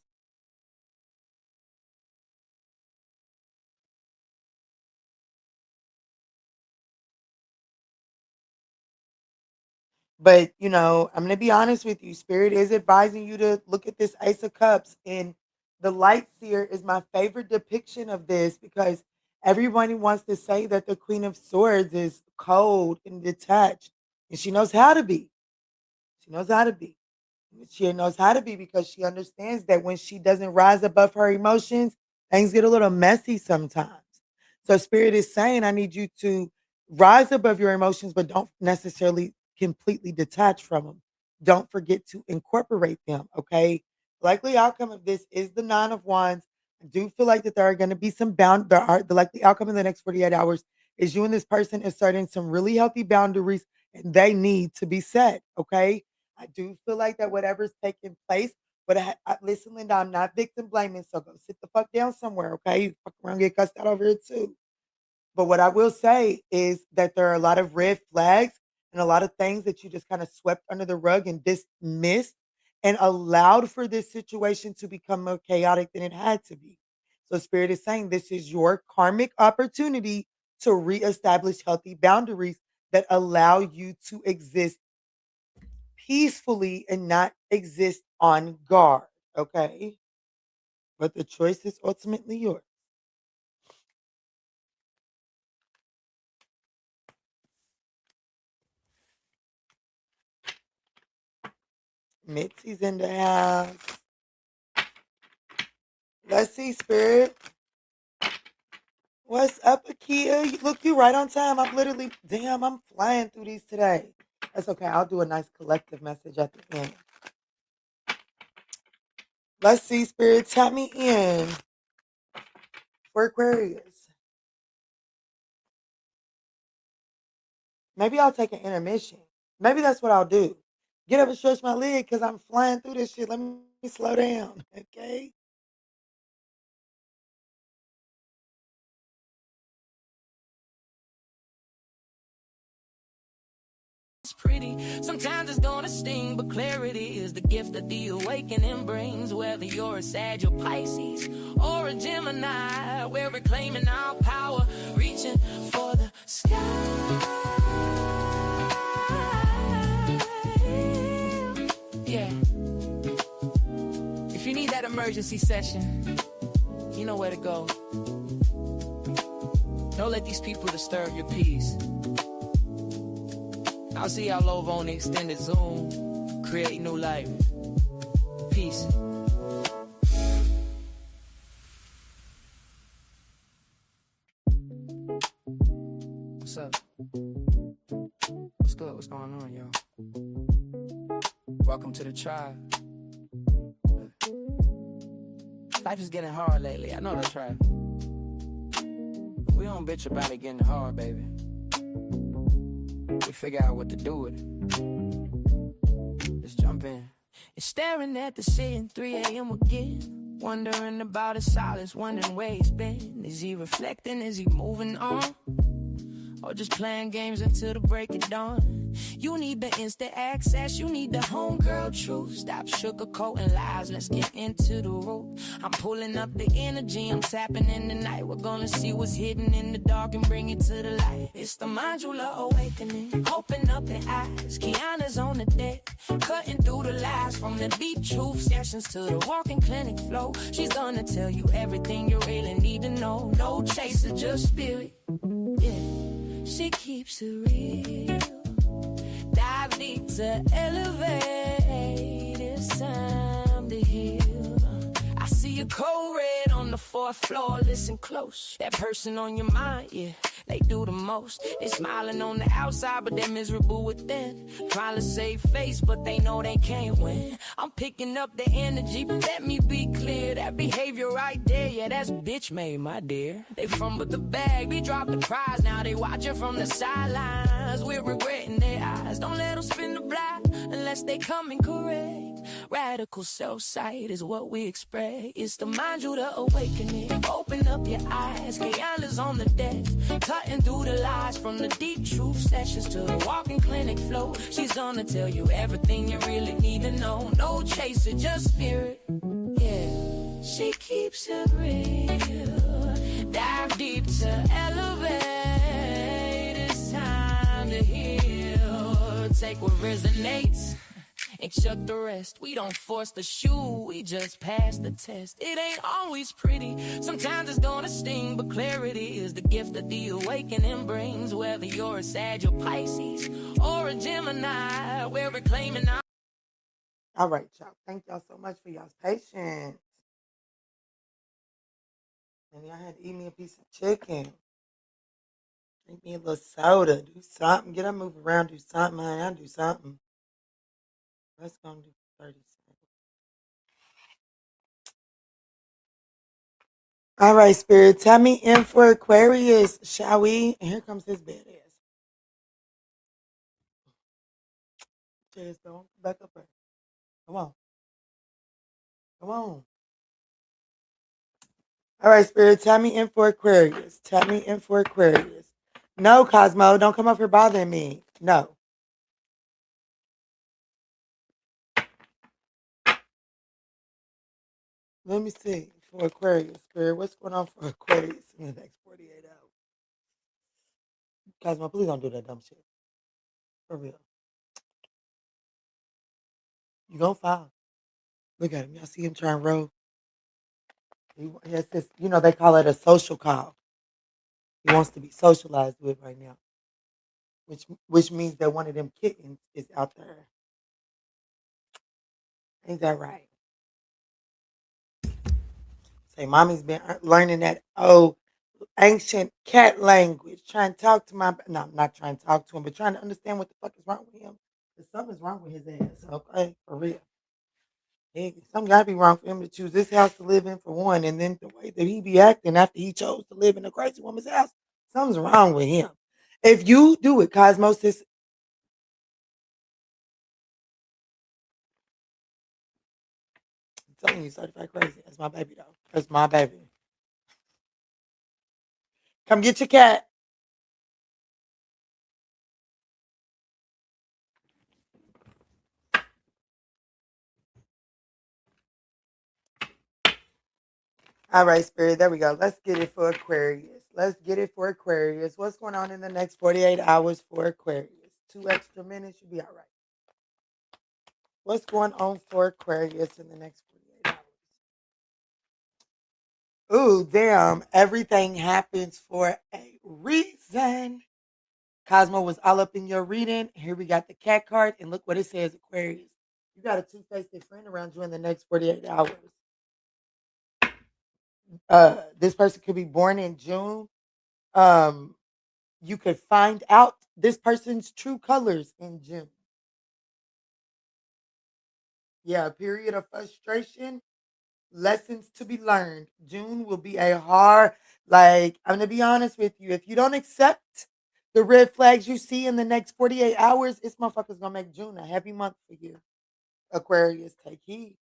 But, I'm going to be honest with you. Spirit is advising you to look at this Ace of Cups. And the Light Seer is my favorite depiction of this because everybody wants to say that the Queen of Swords is cold and detached. And she knows how to be. She knows how to be. She knows how to be because she understands that when she doesn't rise above her emotions, things get a little messy sometimes. So Spirit is saying, I need you to rise above your emotions, but don't necessarily completely detach from them. Don't forget to incorporate them. Okay. Likely outcome of this is the Nine of Wands. I do feel like that there are going to be the likely outcome in the next 48 hours is you and this person asserting some really healthy boundaries and they need to be set. Okay. I do feel like that whatever's taking place, but listen, Linda, I'm not victim blaming, so go sit the fuck down somewhere, okay? You fuck around, get cussed out over here too. But what I will say is that there are a lot of red flags and a lot of things that you just kind of swept under the rug and dismissed and allowed for this situation to become more chaotic than it had to be. So Spirit is saying this is your karmic opportunity to reestablish healthy boundaries that allow you to exist peacefully and not exist on guard. Okay. But the choice is ultimately yours. Mitzi's in the house. Let's see, Spirit. What's up, Akia? Look, you right on time. I'm flying through these today. That's okay. I'll do a nice collective message at the end. Let's see, Spirit. Tap me in for Aquarius. Maybe I'll take an intermission. Maybe that's what I'll do. Get up and stretch my leg because I'm flying through this shit. Let me slow down, okay? It's pretty. Sometimes it's gonna sting, but clarity is the gift that the awakening brings. Whether you're a Sag or Pisces or a Gemini, we're reclaiming our power, reaching for the sky. Yeah. If you need that emergency session, you know where to go. Don't let these people disturb your peace. I'll see y'all over on the extended Zoom. Create new life. Peace. What's up? What's good? What's going on, y'all? Welcome to the tribe. Life is getting hard lately. I know that's right. We don't bitch about it getting hard, baby. We figure out what to do with it. Let's jump in. And staring at the ceiling, 3 a.m. again. Wondering about his silence, wondering where he's been. Is he reflecting? Is he moving on? Or just playing games until the break of dawn? You need the instant access, you need the homegirl truth. Stop sugarcoating lies, let's get into the root. I'm pulling up the energy, I'm tapping in the night. We're gonna see what's hidden in the dark and bring it to the light. It's the modular awakening, open up the eyes. Kiana's on the deck, cutting through the lies. From the deep truth sessions to the walking clinic flow. She's gonna tell you everything you really need to know. No chaser, just spirit. Yeah. She keeps it real. Dive deep to elevate. It's time to heal. I see a cold red on the the fourth floor, listen close. That person on your mind, yeah, they do the most. They smiling on the outside, but they're miserable within. Trying to save face, but they know they can't win. I'm picking up the energy, but let me be clear. That behavior right there, yeah, that's bitch made, my dear. They fumbled the bag, they dropped the prize. Now they watching from the sidelines with regret in their eyes. Don't let them spin the block unless they come in correct. Radical self-sight is what we expect. It's to mind you the awakening. Open up your eyes. Kayana's on the deck, cutting through the lies from the deep truth sessions to the walking clinic flow. She's gonna tell you everything you really need to know. No chaser, just spirit. Yeah, she keeps it real. Dive deep to elevate. It's time to heal. Take what resonates and chuck the rest. We don't force the shoe, we just pass the test. It ain't always pretty, sometimes it's gonna sting, but clarity is the gift that the awakening brings. Whether you're a Sag or Pisces or a Gemini, we're reclaiming our... All right, y'all. Thank y'all so much for y'all's patience. And y'all had to eat me a piece of chicken. Drink me a little soda. Do something. Get up, move around, do something, honey. I'll do something. Let's go do 30 seconds. All right, Spirit. Tell me in for Aquarius, shall we? And here comes this badass. Cheers, don't back up there. Come on. Come on. All right, Spirit. Tell me in for Aquarius. Tell me in for Aquarius. No, Cosmo. Don't come up here bothering me. No. Let me see for Aquarius, Spirit. What's going on for Aquarius in the next 48 hours? Cosmo, please don't do that dumb shit. For real. You gonna fall. Look at him. Y'all see him trying to roll? He has this, they call it a social call. He wants to be socialized with right now. Which means that one of them kittens is out there. Ain't that right? Say, mommy's been learning that ancient cat language, trying to talk to no, I'm not trying to talk to him, but trying to understand what the fuck is wrong with him. Because something's wrong with his ass, okay? For real. Something got to be wrong for him to choose this house to live in, for one, and then the way that he be acting after he chose to live in a crazy woman's house. Something's wrong with him. If you do it, Cosmosis, I'm telling you, certified crazy. That's my baby, though. That's my baby. Come get your cat. All right, Spirit. There we go. Let's get it for Aquarius. Let's get it for Aquarius. What's going on in the next 48 hours for Aquarius? 2 extra minutes, you'll be all right. What's going on for Aquarius in the next 48 hours? Ooh, damn. Everything happens for a reason. Cosmo was all up in your reading. Here we got the cat card, and look what it says, Aquarius. You got a two-faced friend around you in the next 48 hours. This person could be born in June. You could find out this person's true colors in June. Yeah, a period of frustration, lessons to be learned. June will be a hard, I'm going to be honest with you. If you don't accept the red flags you see in the next 48 hours, this motherfucker's going to make June a heavy month for you. Aquarius, take heed.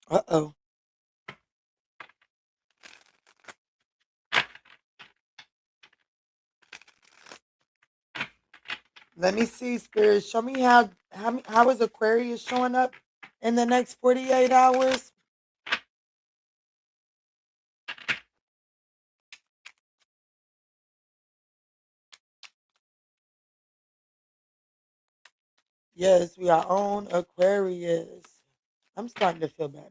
Uh-oh. Let me see, Spirit. Show me how is Aquarius showing up in the next 48 hours? Yes, we are on Aquarius. I'm starting to feel better.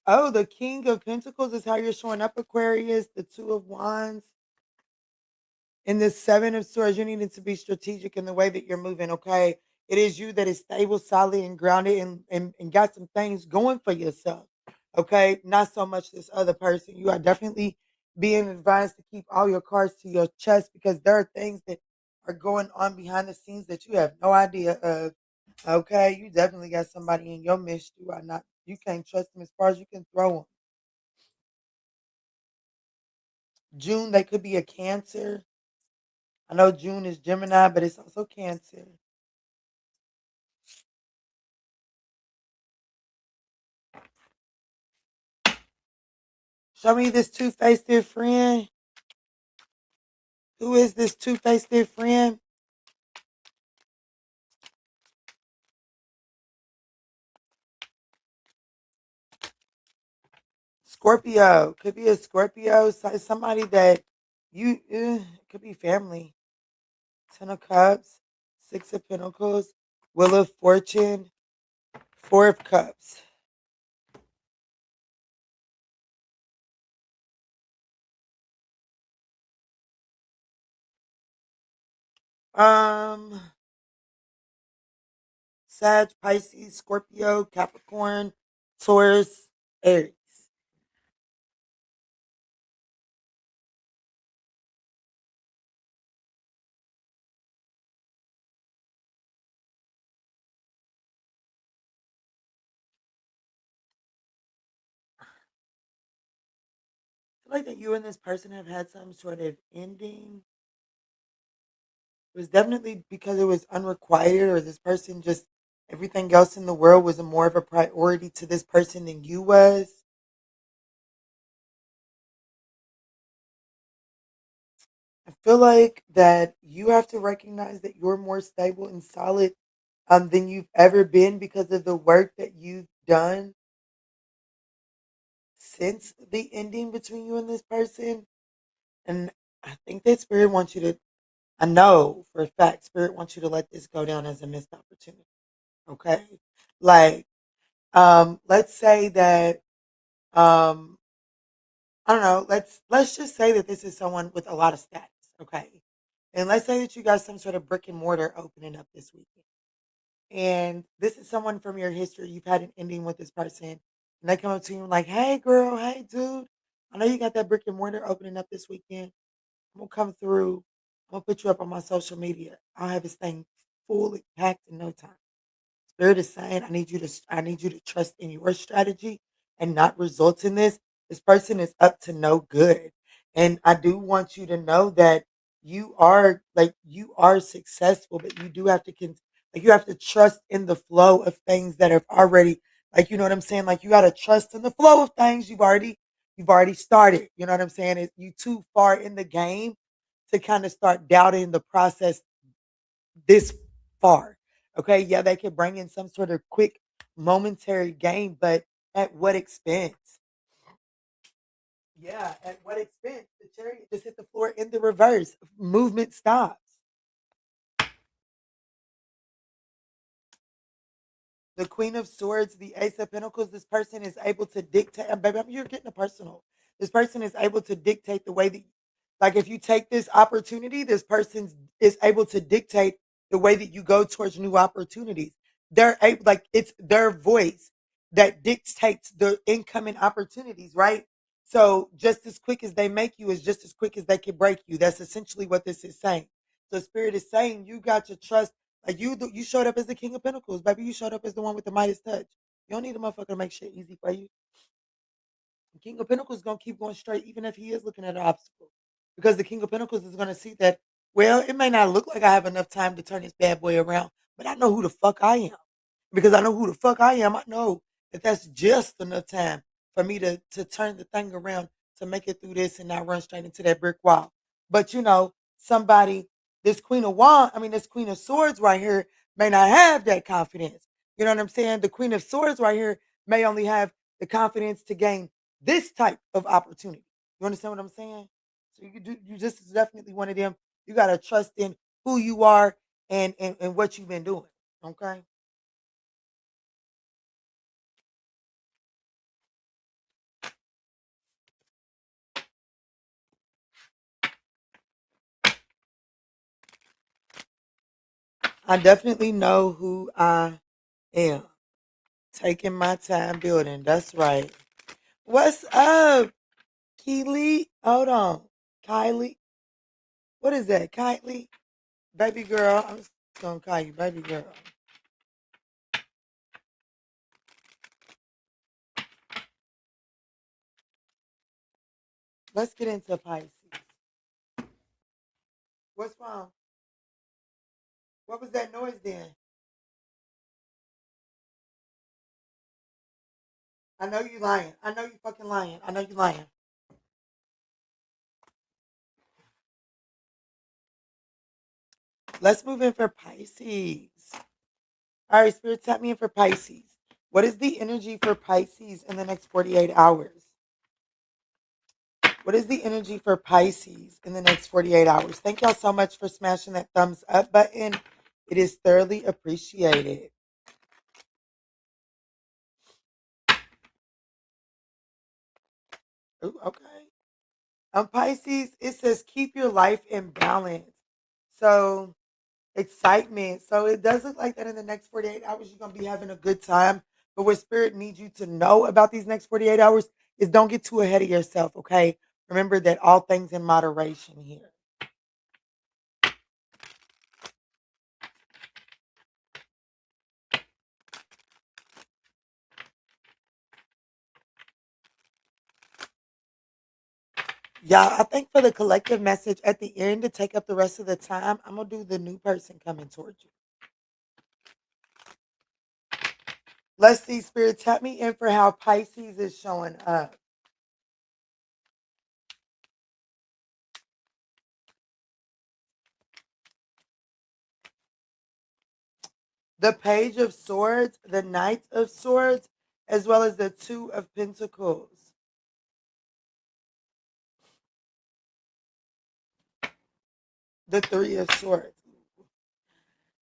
Oh, the King of Pentacles is how you're showing up, Aquarius. The Two of Wands. In the Seven of Swords, you need to be strategic in the way that you're moving, okay? It is you that is stable, solid, and grounded and got some things going for yourself. Okay, not so much this other person. You are definitely being advised to keep all your cards to your chest because there are things that are going on behind the scenes that you have no idea of. Okay, you definitely got somebody in your midst. You are not. You can't trust them as far as you can throw them. June, they could be a Cancer. I know June is Gemini, but it's also Cancer. Show me this two-faced friend. Who is this two-faced friend? Scorpio. Could be a Scorpio. Somebody that you could be family. Ten of Cups, Six of Pentacles, Wheel of Fortune, Four of Cups. Um, Sag, Pisces, Scorpio, Capricorn, Taurus, Aries. I feel like that you and this person have had some sort of ending. It was definitely because it was unrequited, or this person just everything else in the world was more of a priority to this person than you was. I feel like that you have to recognize that you're more stable and solid than you've ever been because of the work that you've done since the ending between you and this person. And I think that Spirit wants you to, I know for a fact, Spirit wants you to let this go down as a missed opportunity. Okay. Like, let's say that, um, I don't know, let's just say that this is someone with a lot of status. Okay. And let's say that you got some sort of brick and mortar opening up this weekend. And this is someone from your history. You've had an ending with this person, and they come up to you like, "Hey, girl, hey, dude, I know you got that brick and mortar opening up this weekend. I'm gonna come through. I'm gonna put you up on my social media. I'll have this thing fully packed in no time." Spirit is saying, I need you to trust in your strategy and not result in this. This person is up to no good. And I do want you to know that you are successful, but you do have to like you have to trust in the flow of things that have already, like, you know what I'm saying? Like, you gotta trust in the flow of things you've already started. You know what I'm saying? You too far in the game to kind of start doubting the process this far. Okay, yeah, they could bring in some sort of quick momentary gain, but at what expense? Yeah, at what expense? The chariot just hit the floor in the reverse. Movement stops. The Queen of Swords, the Ace of Pentacles, this person is able to dictate. And baby, you're getting a personal. This person is able to dictate the way that, like, if you take this opportunity, this person is able to dictate the way that you go towards new opportunities. They're able, like, it's their voice that dictates the incoming opportunities, right? So just as quick as they make you is just as quick as they can break you. That's essentially what this is saying. So Spirit is saying you got to trust, like, you showed up as the King of Pentacles, baby. You showed up as the one with the Midas touch. You don't need a motherfucker to make shit easy for you. The King of Pentacles is gonna keep going straight, even if he is looking at an obstacle, because the King of Pentacles is gonna see that. Well, it may not look like I have enough time to turn this bad boy around, but I know who the fuck I am. Because I know who the fuck I am, I know that that's just enough time for me to turn the thing around, to make it through this and not run straight into that brick wall. But somebody, this Queen of Swords right here may not have that confidence. You know what I'm saying? The Queen of Swords right here may only have the confidence to gain this type of opportunity. You understand what I'm saying? So you just is definitely one of them. You gotta trust in who you are and what you've been doing. Okay. I definitely know who I am. Taking my time building. That's right. What's up, Keely? Hold on. Kylie. What is that? Kylie? Baby girl. I'm just going to call you baby girl. Let's get into Pisces. What's wrong? What was that noise then? I know you lying. I know you fucking lying. I know you lying. Let's move in for Pisces. All right, Spirit, tap me in for Pisces. What is the energy for Pisces in the next 48 hours? What is the energy for Pisces in the next 48 hours? Thank y'all so much for smashing that thumbs up button. It is thoroughly appreciated. Ooh, okay. Pisces, it says keep your life in balance. So, excitement. So, it does look like that in the next 48 hours, you're going to be having a good time. But what Spirit needs you to know about these next 48 hours is don't get too ahead of yourself, okay? Remember that all things in moderation here. Yeah, I think for the collective message at the end to take up the rest of the time, I'm going to do the new person coming towards you. Let's see, Spirit, tap me in for how Pisces is showing up. The Page of Swords, the Knight of Swords, as well as the Two of Pentacles. The Three of Swords.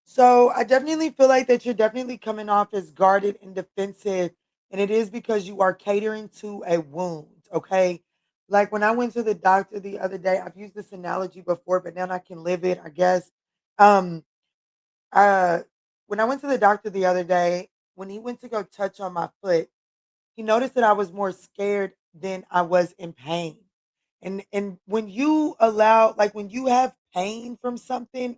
So I definitely feel like that you're definitely coming off as guarded and defensive. And it is because you are catering to a wound. Okay. Like when I went to the doctor the other day, I've used this analogy before, but now I can live it, I guess. Um, uh when I went to the doctor the other day, when he went to go touch on my foot, he noticed that I was more scared than I was in pain. And when you allow, like when you have pain from something,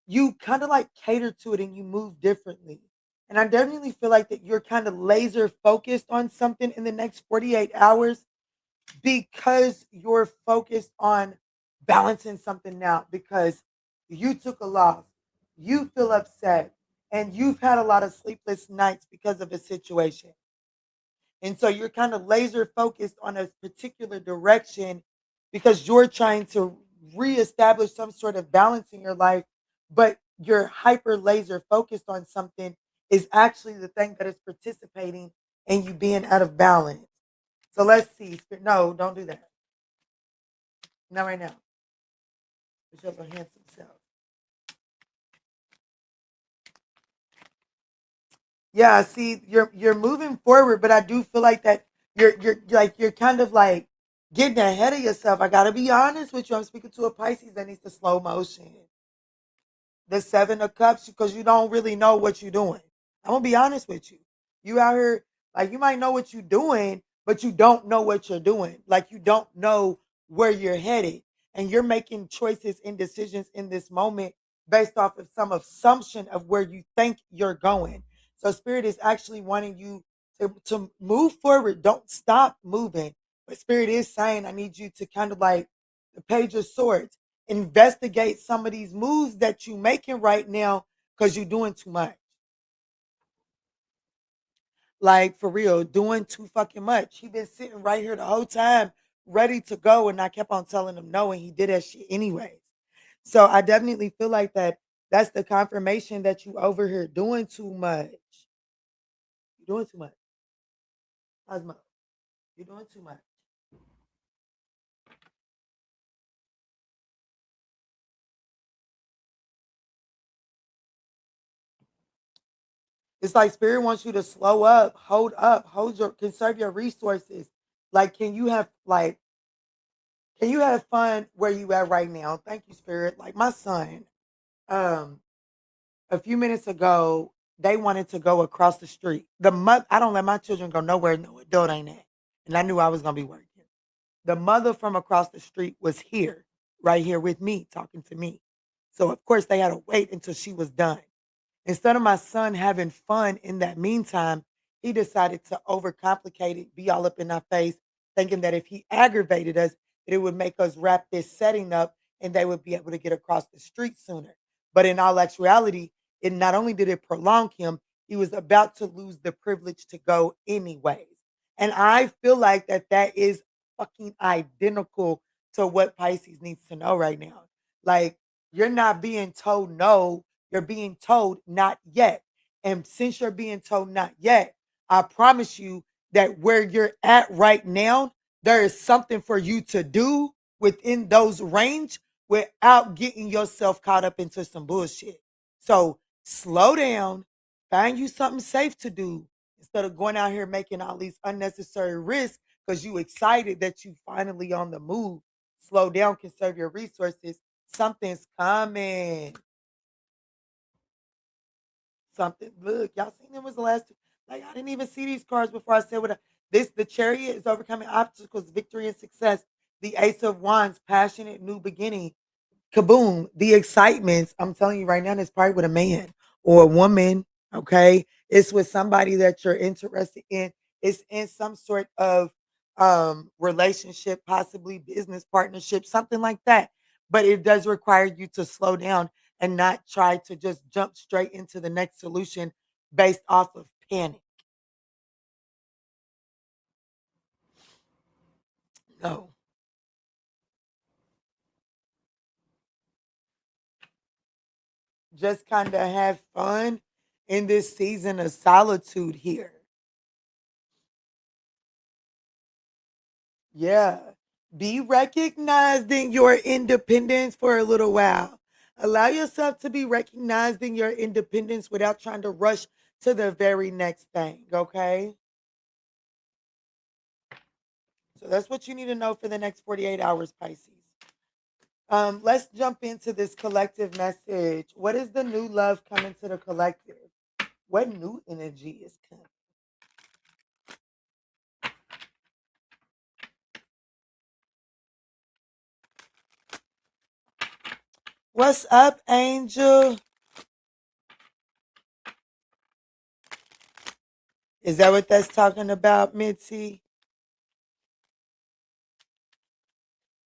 you kind of like cater to it and you move differently. And I definitely feel like that you're kind of laser focused on something in the next 48 hours because you're focused on balancing something out because you took a loss, you feel upset, and you've had a lot of sleepless nights because of a situation. And so you're kind of laser focused on a particular direction because you're trying to reestablish some sort of balance in your life, but you're hyper laser focused on something is actually the thing that is participating in you being out of balance. So let's see. No, don't do that. Not right now. Show your handsome self. Yeah, see, you're moving forward, but I do feel like that you're kind of like getting ahead of yourself. I gotta be honest with you. I'm speaking to a Pisces that needs the slow motion. The Seven of Cups, because you don't really know what you're doing. I'm gonna be honest with you. You out here, like you might know what you're doing, but you don't know what you're doing. Like you don't know where you're headed. And you're making choices and decisions in this moment based off of some assumption of where you think you're going. So Spirit is actually wanting you to move forward. Don't stop moving. But Spirit is saying, I need you to kind of like the Page of Swords, investigate some of these moves that you making right now because you're doing too much. Like for real, doing too fucking much. He been sitting right here the whole time, ready to go, and I kept on telling him no, and he did that shit anyways. So I definitely feel like that. That's the confirmation that you over here doing too much. You're doing too much. Cosmo, you're doing too much. It's like Spirit wants you to slow up, hold your, conserve your resources. Like, can you have fun where you at right now? Thank you, Spirit. Like my son, um, a few minutes ago, they wanted to go across the street. I don't let my children go nowhere no adult ain't at. and I knew I was going to be working. The mother from across the street was here, right here with me, talking to me. So, of course, they had to wait until she was done. Instead of my son having fun in that meantime, he decided to overcomplicate it, be all up in our face, thinking that if he aggravated us, that it would make us wrap this setting up and they would be able to get across the street sooner. But in all actuality, it not only did it prolong him, he was about to lose the privilege to go anyways. And I feel like that is fucking identical to what Pisces needs to know right now. Like, you're not being told no, you're being told not yet. And since you're being told not yet, I promise you that where you're at right now, there is something for you to do within those range without getting yourself caught up into some bullshit. So slow down, find you something safe to do instead of going out here making all these unnecessary risks because you excited that you finally on the move. Slow down, conserve your resources. Something's coming. Something. Look, y'all seen it was the last two. Like, I didn't even see these cards before I said what this. The Chariot is overcoming obstacles, victory and success. The Ace of Wands, passionate new beginning. Kaboom, the excitements. I'm telling you right now, it's probably with a man or a woman. Okay. It's with somebody that you're interested in. It's in some sort of relationship, possibly business partnership, something like that. But it does require you to slow down and not try to just jump straight into the next solution based off of panic. No. Just kind of have fun in this season of solitude here. Yeah. Be recognized in your independence for a little while. Allow yourself to be recognized in your independence without trying to rush to the very next thing. Okay. So that's what you need to know for the next 48 hours, Pisces. Let's jump into this collective message. What is the new love coming to the collective? What new energy is coming? What's up, Angel? Is that what that's talking about, Mitzi?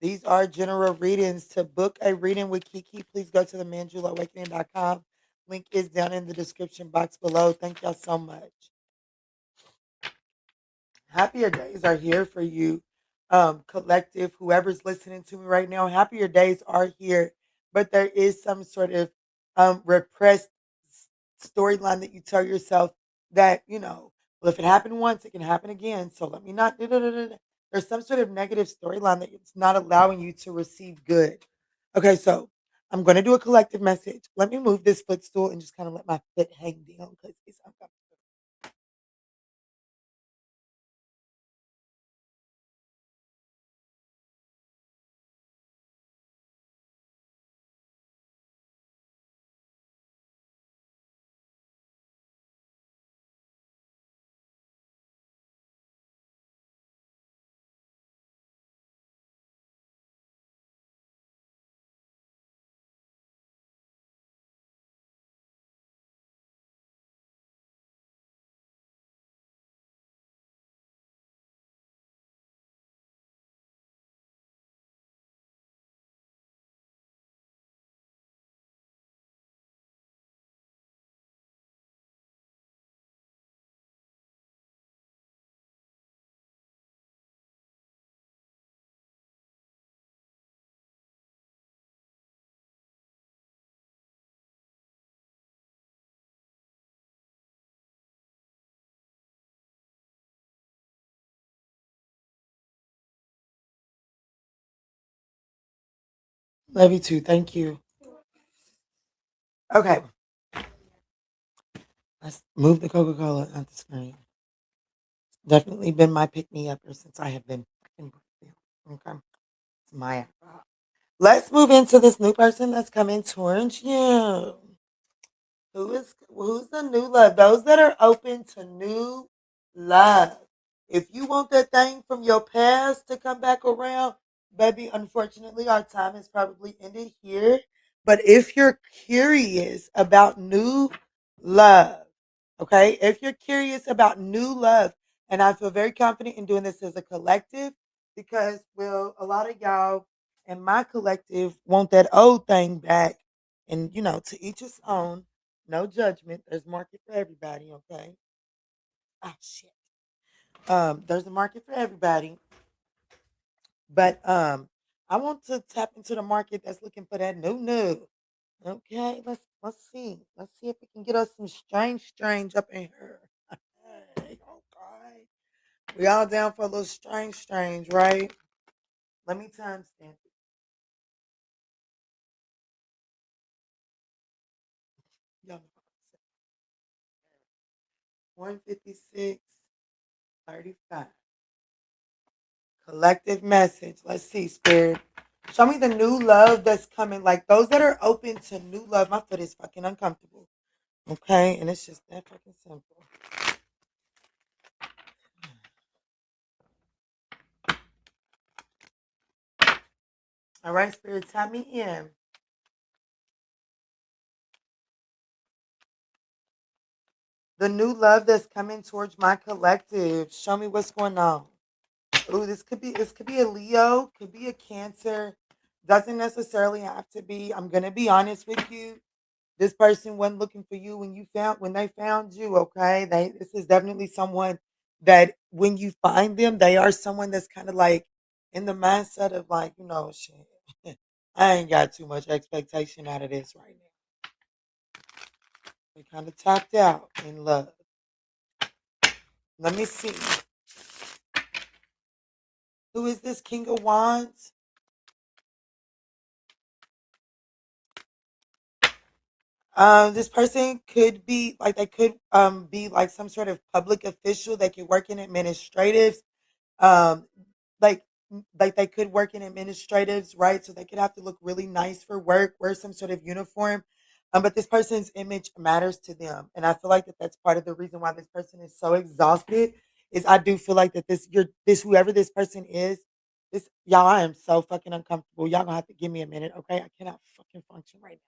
These are general readings. To book a reading with Kiki, please go to the manjulaawakening.com. Link is down in the description box below. Thank y'all so much. Happier days are here for you, collective. Whoever's listening to me right now, happier days are here. But there is some sort of repressed storyline that you tell yourself that, well, if it happened once, it can happen again. So let me not. There's some sort of negative storyline that it's not allowing you to receive good. Okay, so I'm going to do a collective message. Let me move this footstool and just kind of let my foot hang down because it's uncomfortable. Love you too. Thank you. Okay, let's move the Coca Cola on the screen. Definitely been my pick me upper since I have been fucking Brookfield. Okay, it's my alcohol. Let's move into this new person that's coming towards you. Who's the new love? Those that are open to new love. If you want that thing from your past to come back around, baby, unfortunately, our time has probably ended here. But if you're curious about new love, okay, if you're curious about new love, and I feel very confident in doing this as a collective because, well, a lot of y'all in my collective want that old thing back. And, to each his own, no judgment. There's market for everybody, okay? Oh, shit. There's a market for everybody, but I want to tap into the market that's looking for that new. Okay, let's see if we can get us some strange up in here. Hey, okay, we all down for a little strange, right? Let me timestamp it. Y'all know what I'm saying. 156:35. Collective message. Let's see, Spirit. Show me the new love that's coming. Like those that are open to new love. My foot is fucking uncomfortable. Okay, and it's just that fucking simple. All right, Spirit, tap me in. The new love that's coming towards my collective. Show me what's going on. Ooh, this could be a Leo, could be a Cancer. Doesn't necessarily have to be. I'm gonna be honest with you. This person wasn't looking for you when they found you. Okay, this is definitely someone that when you find them, they are someone that's kind of like in the mindset of like shit. I ain't got too much expectation out of this right now. They kind of tapped out in love. Let me see. Who is this King of Wands? This person could be like they could be like some sort of public official. They could work in administratives. Um, like like they could work in administratives, right? So they could have to look really nice for work, wear some sort of uniform. But this person's image matters to them, and I feel like that's part of the reason why this person is so exhausted. Is I do feel like that this whoever this person is, this y'all, I am so fucking uncomfortable. Y'all gonna have to give me a minute, okay? I cannot fucking function right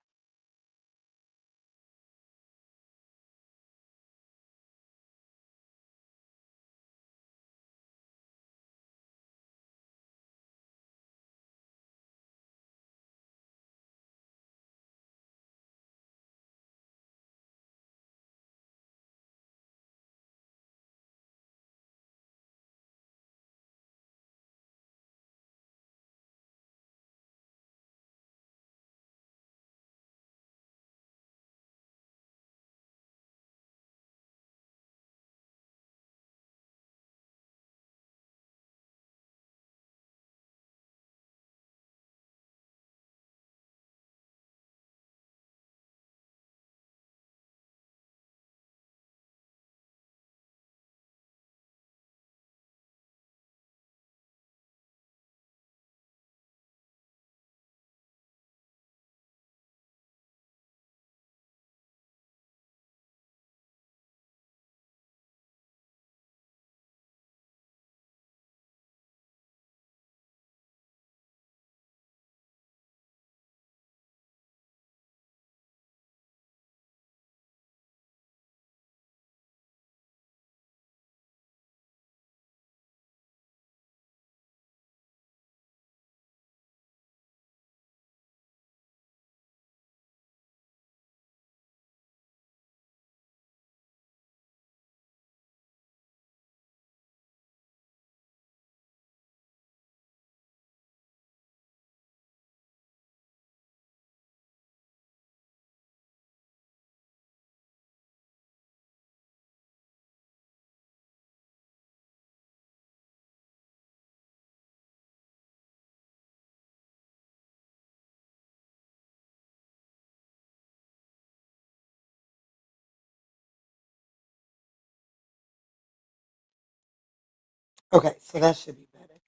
now. Okay, so that should be better.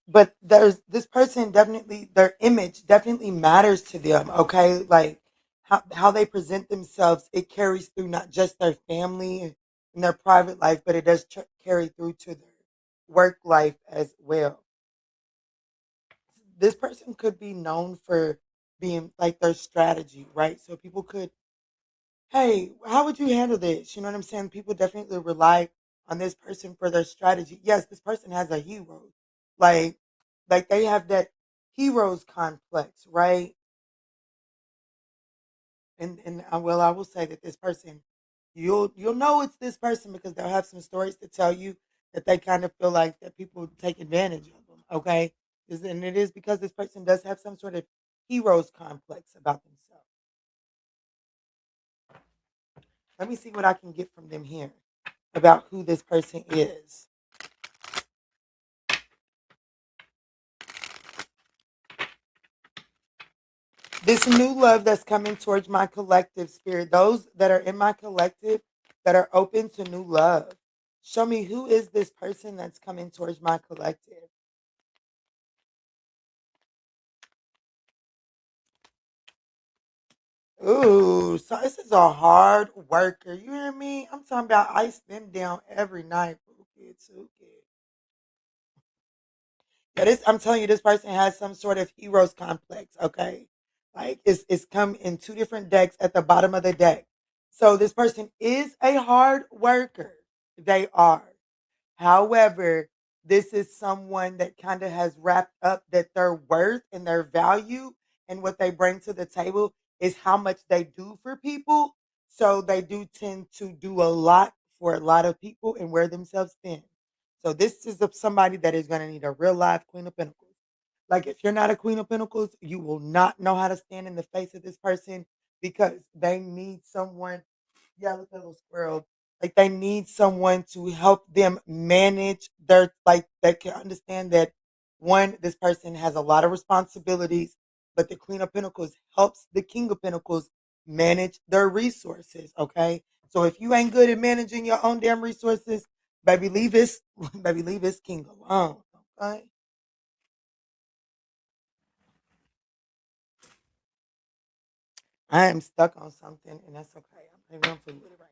But there's this person definitely their image definitely matters to them. Okay, like how they present themselves, it carries through not just their family and their private life, but it does carry through to their work life as well. This person could be known for being like their strategy, right? So people could, hey, how would you handle this? You know what I'm saying? People definitely rely on this person for their strategy. Yes, this person has a hero. Like like they have that hero's complex, right? And well, I will say that this person, you'll know it's this person because they'll have some stories to tell you that they kind of feel like that people take advantage of them. Okay, and it is because this person does have some sort of hero's complex about themselves. Let me see what I can get from them here about who this person is. This new love that's coming towards my collective spirit, those that are in my collective that are open to new love. Show me who is this person that's coming towards my collective. Ooh, so this is a hard worker. You hear me? I'm talking about ice them down every night. Pookie, tookie. Yeah, this I'm telling you, this person has some sort of hero's complex. Okay, like it's come in two different decks at the bottom of the deck. So this person is a hard worker. They are. However, this is someone that kind of has wrapped up that their worth and their value and what they bring to the table is how much they do for people. So they do tend to do a lot for a lot of people and wear themselves thin. So this is somebody that is going to need a real life Queen of Pentacles. Like if you're not a Queen of Pentacles, you will not know how to stand in the face of this person because they need someone. Yeah, look at that little squirrel. Like they need someone to help them manage their like they can understand that one, this person has a lot of responsibilities, but the Queen of Pentacles helps the King of Pentacles manage their resources. Okay. So if you ain't good at managing your own damn resources, baby, leave this baby, leave this king alone. Okay. I am stuck on something and that's okay. Maybe I'm feeling it right.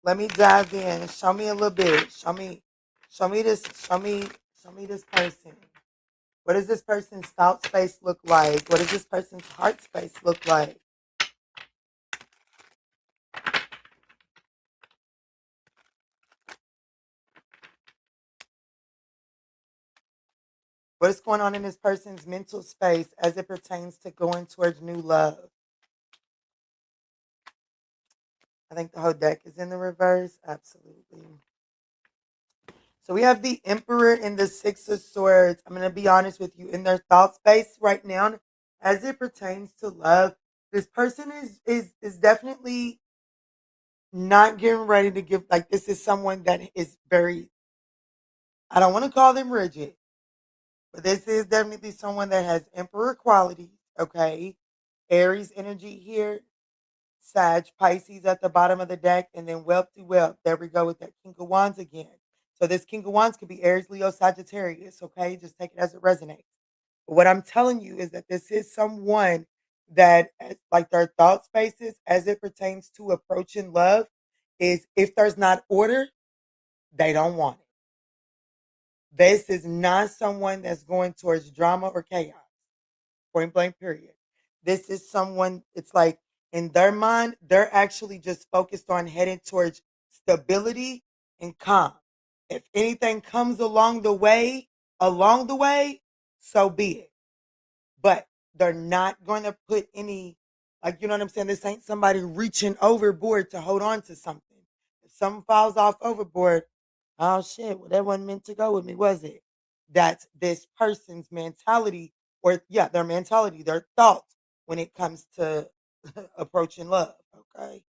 Let me dive in. Show me a little bit. Show me this. Show me this person. What does this person's thought space look like? What does this person's heart space look like? What is going on in this person's mental space as it pertains to going towards new love? I think the whole deck is in the reverse. Absolutely. So we have the Emperor and the Six of Swords. I'm going to be honest with you. In their thought space right now, as it pertains to love, this person is definitely not getting ready to give. Like this is someone that is very. I don't want to call them rigid, but this is definitely someone that has Emperor qualities. Okay, Aries energy here. Sag, Pisces at the bottom of the deck, and then wealth to wealth. There we go with that King of Wands again. So this King of Wands could be Aries, Leo, Sagittarius. Okay, just take it as it resonates. But what I'm telling you is that this is someone that, like their thought spaces as it pertains to approaching love, is if there's not order, they don't want it. This is not someone that's going towards drama or chaos. Point blank, period. This is someone, it's like in their mind, they're actually just focused on heading towards stability and calm. If anything comes along the way, so be it. But they're not going to put any, like, you know what I'm saying? This ain't somebody reaching overboard to hold on to something. If something falls off overboard, oh shit, well, that wasn't meant to go with me, was it? That's this person's mentality, or yeah, their mentality, their thoughts when it comes to approaching love. Okay.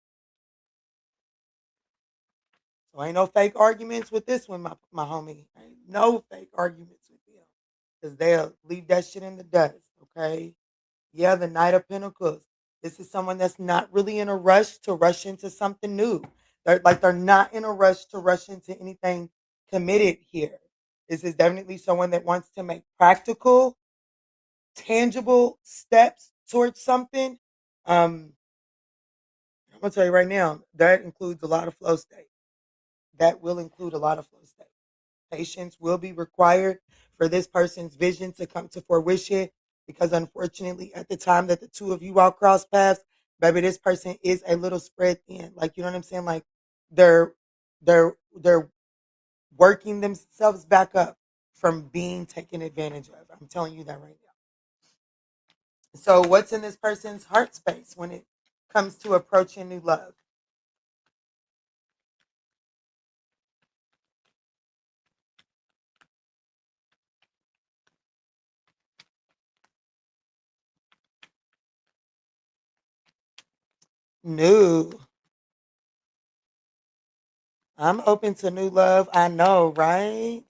So ain't no fake arguments with this one, my homie. Ain't no fake arguments with them. Because they'll leave that shit in the dust. Okay. Yeah, the Knight of Pentacles. This is someone that's not really in a rush to rush into something new. They're not in a rush to rush into anything committed here. This is definitely someone that wants to make practical, tangible steps towards something. I'm gonna tell you right now, that includes a lot of flow state. that will include a lot of flow state. Patience will be required for this person's vision to come to fruition because unfortunately at the time that the two of you all cross paths, baby, this person is a little spread thin. Like, you know what I'm saying? Like they're they're working themselves back up from being taken advantage of. I'm telling you that right now. So what's in this person's heart space when it comes to approaching new love? New. I'm open to new love. I know, right?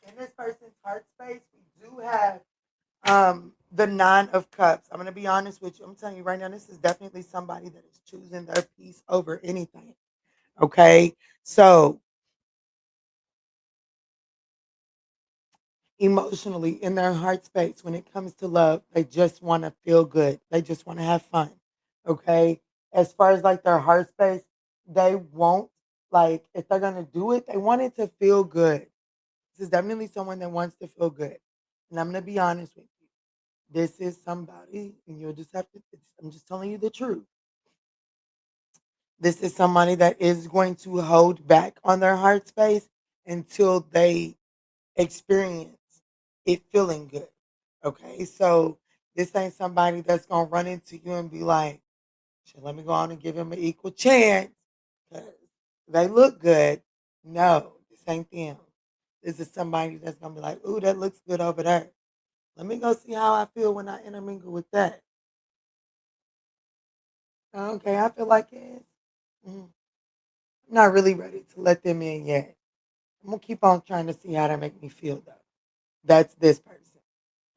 In this person's heart space, we do have the Nine of Cups. I'm gonna be honest with you. I'm telling you right now, this is definitely somebody that is choosing their peace over anything. Okay. So emotionally in their heart space, when it comes to love, they just want to feel good. They just want to have fun. Okay. As far as like their heart space, they won't, like, if they're gonna do it, they want it to feel good. This is definitely someone that wants to feel good. And I'm gonna be honest with you. This is somebody, and you'll just have to, I'm just telling you the truth. This is somebody that is going to hold back on their heart space until they experience it feeling good. Okay, so this ain't somebody that's gonna run into you and be like, "Shit, let me go on and give him an equal chance because they look good." No, this ain't them. This is somebody that's gonna be like, "Ooh, that looks good over there. Let me go see how I feel when I intermingle with that." Okay, I feel like it. Mm, I'm not really ready to let them in yet. I'm gonna keep on trying to see how they make me feel though. That's this person.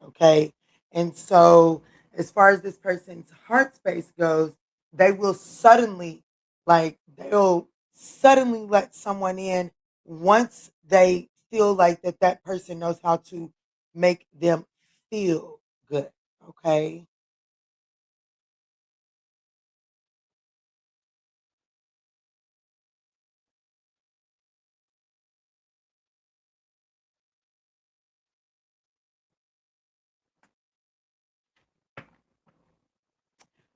Okay. And so, as far as this person's heart space goes, they will suddenly, they'll suddenly let someone in once they feel like that person knows how to make them feel good. Okay.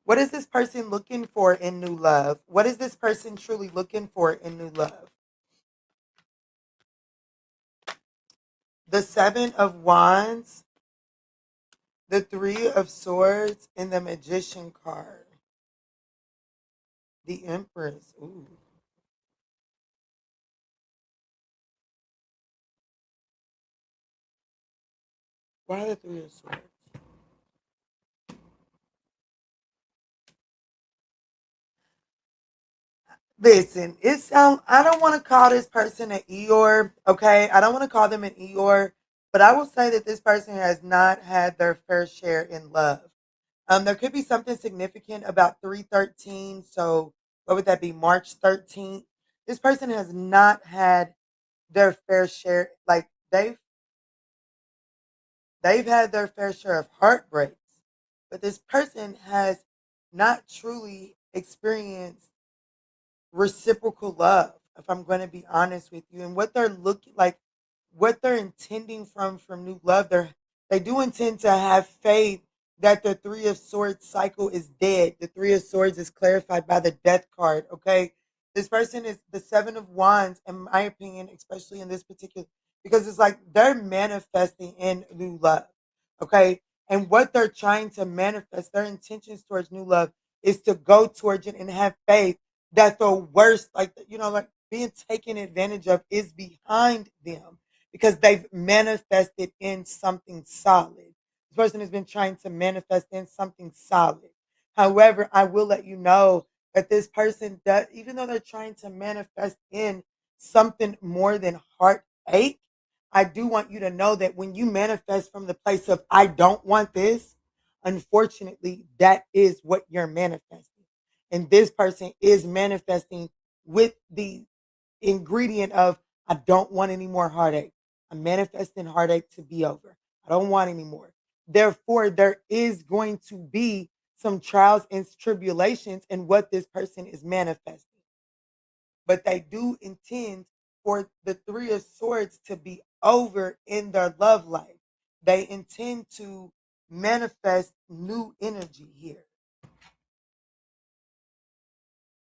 What is this person looking for in new love? What is this person truly looking for in new love? The Seven of Wands, the Three of Swords, and the Magician card. The Empress. Ooh. Why the Three of Swords? Listen, it sounds. I don't want to call this person an Eeyore. Okay, I don't want to call them an Eeyore, but I will say that this person has not had their fair share in love. There could be something significant about 313. So, what would that be? March 13th. This person has not had their fair share. Like they've had their fair share of heartbreaks, but this person has not truly experienced reciprocal love, if I'm going to be honest with you. And what they're looking like, what they're intending from new love, they do intend to have faith that the Three of Swords cycle is dead. The Three of Swords is clarified by the Death card. Okay, this person is the Seven of Wands, in my opinion, especially in this particular, because it's like they're manifesting in new love. Okay, and what they're trying to manifest, their intentions towards new love, is to go towards it and have faith that the worst, like, like being taken advantage of, is behind them because they've manifested in something solid. This person has been trying to manifest in something solid. However, I will let you know that this person does, even though they're trying to manifest in something more than heartache, I do want you to know that when you manifest from the place of, I don't want this, unfortunately, that is what you're manifesting. And this person is manifesting with the ingredient of, I don't want any more heartache. I'm manifesting heartache to be over. I don't want any more. Therefore, there is going to be some trials and tribulations in what this person is manifesting. But they do intend for the Three of Swords to be over in their love life. They intend to manifest new energy here.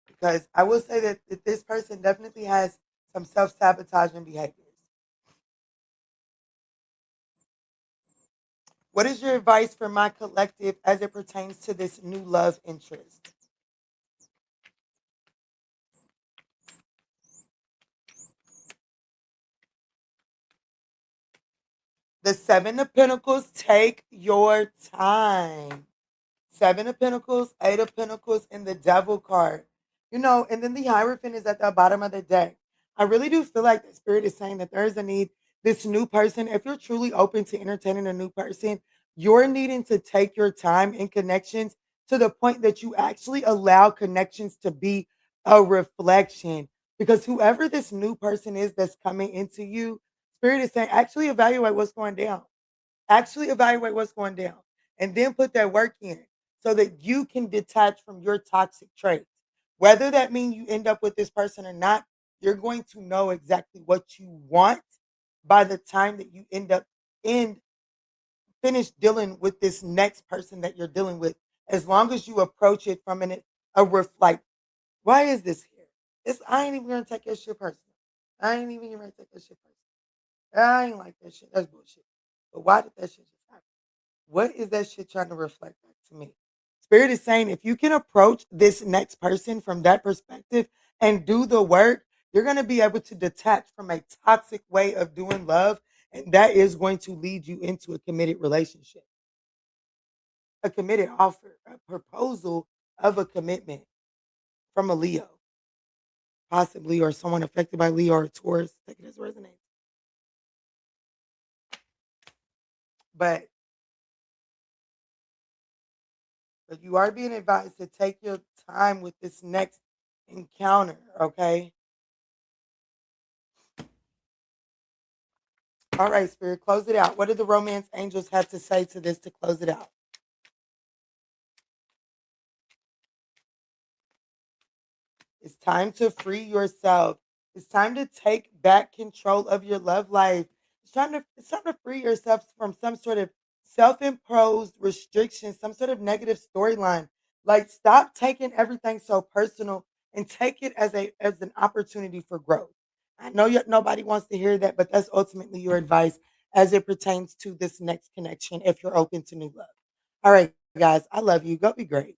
Because I will say that this person definitely has some self-sabotaging behaviors. What is your advice for my collective as it pertains to this new love interest? The Seven of Pentacles, take your time. Seven of Pentacles, Eight of Pentacles, and the Devil card. And then the Hierophant is at the bottom of the deck. I really do feel like the Spirit is saying that there is a need. This new person, if you're truly open to entertaining a new person, you're needing to take your time in connections to the point that you actually allow connections to be a reflection. Because whoever this new person is that's coming into you, Spirit is saying, actually evaluate what's going down. Actually evaluate what's going down and then put that work in so that you can detach from your toxic traits. Whether that means you end up with this person or not, you're going to know exactly what you want by the time that you end up in finish dealing with this next person that you're dealing with. As long as you approach it from a like, why is this here? I ain't even gonna take your shit personal. I ain't even gonna take your shit personal. I ain't like that shit. That's bullshit. But why did that shit just happen? What is that shit trying to reflect back to me? Spirit is saying if you can approach this next person from that perspective and do the work, you're going to be able to detach from a toxic way of doing love. And that is going to lead you into a committed relationship, a committed offer, a proposal of a commitment from a Leo, possibly, or someone affected by Leo or Taurus. Take it as resonates. But you are being advised to take your time with this next encounter, okay? All right, Spirit, close it out. What do the romance angels have to say to this to close it out? It's time to free yourself. It's time to take back control of your love life. It's time to free yourself from some sort of self-imposed restriction, some sort of negative storyline. Like, stop taking everything so personal and take it as an opportunity for growth. I know nobody wants to hear that, but that's ultimately your advice as it pertains to this next connection if you're open to new love. All right, guys, I love you. Go be great.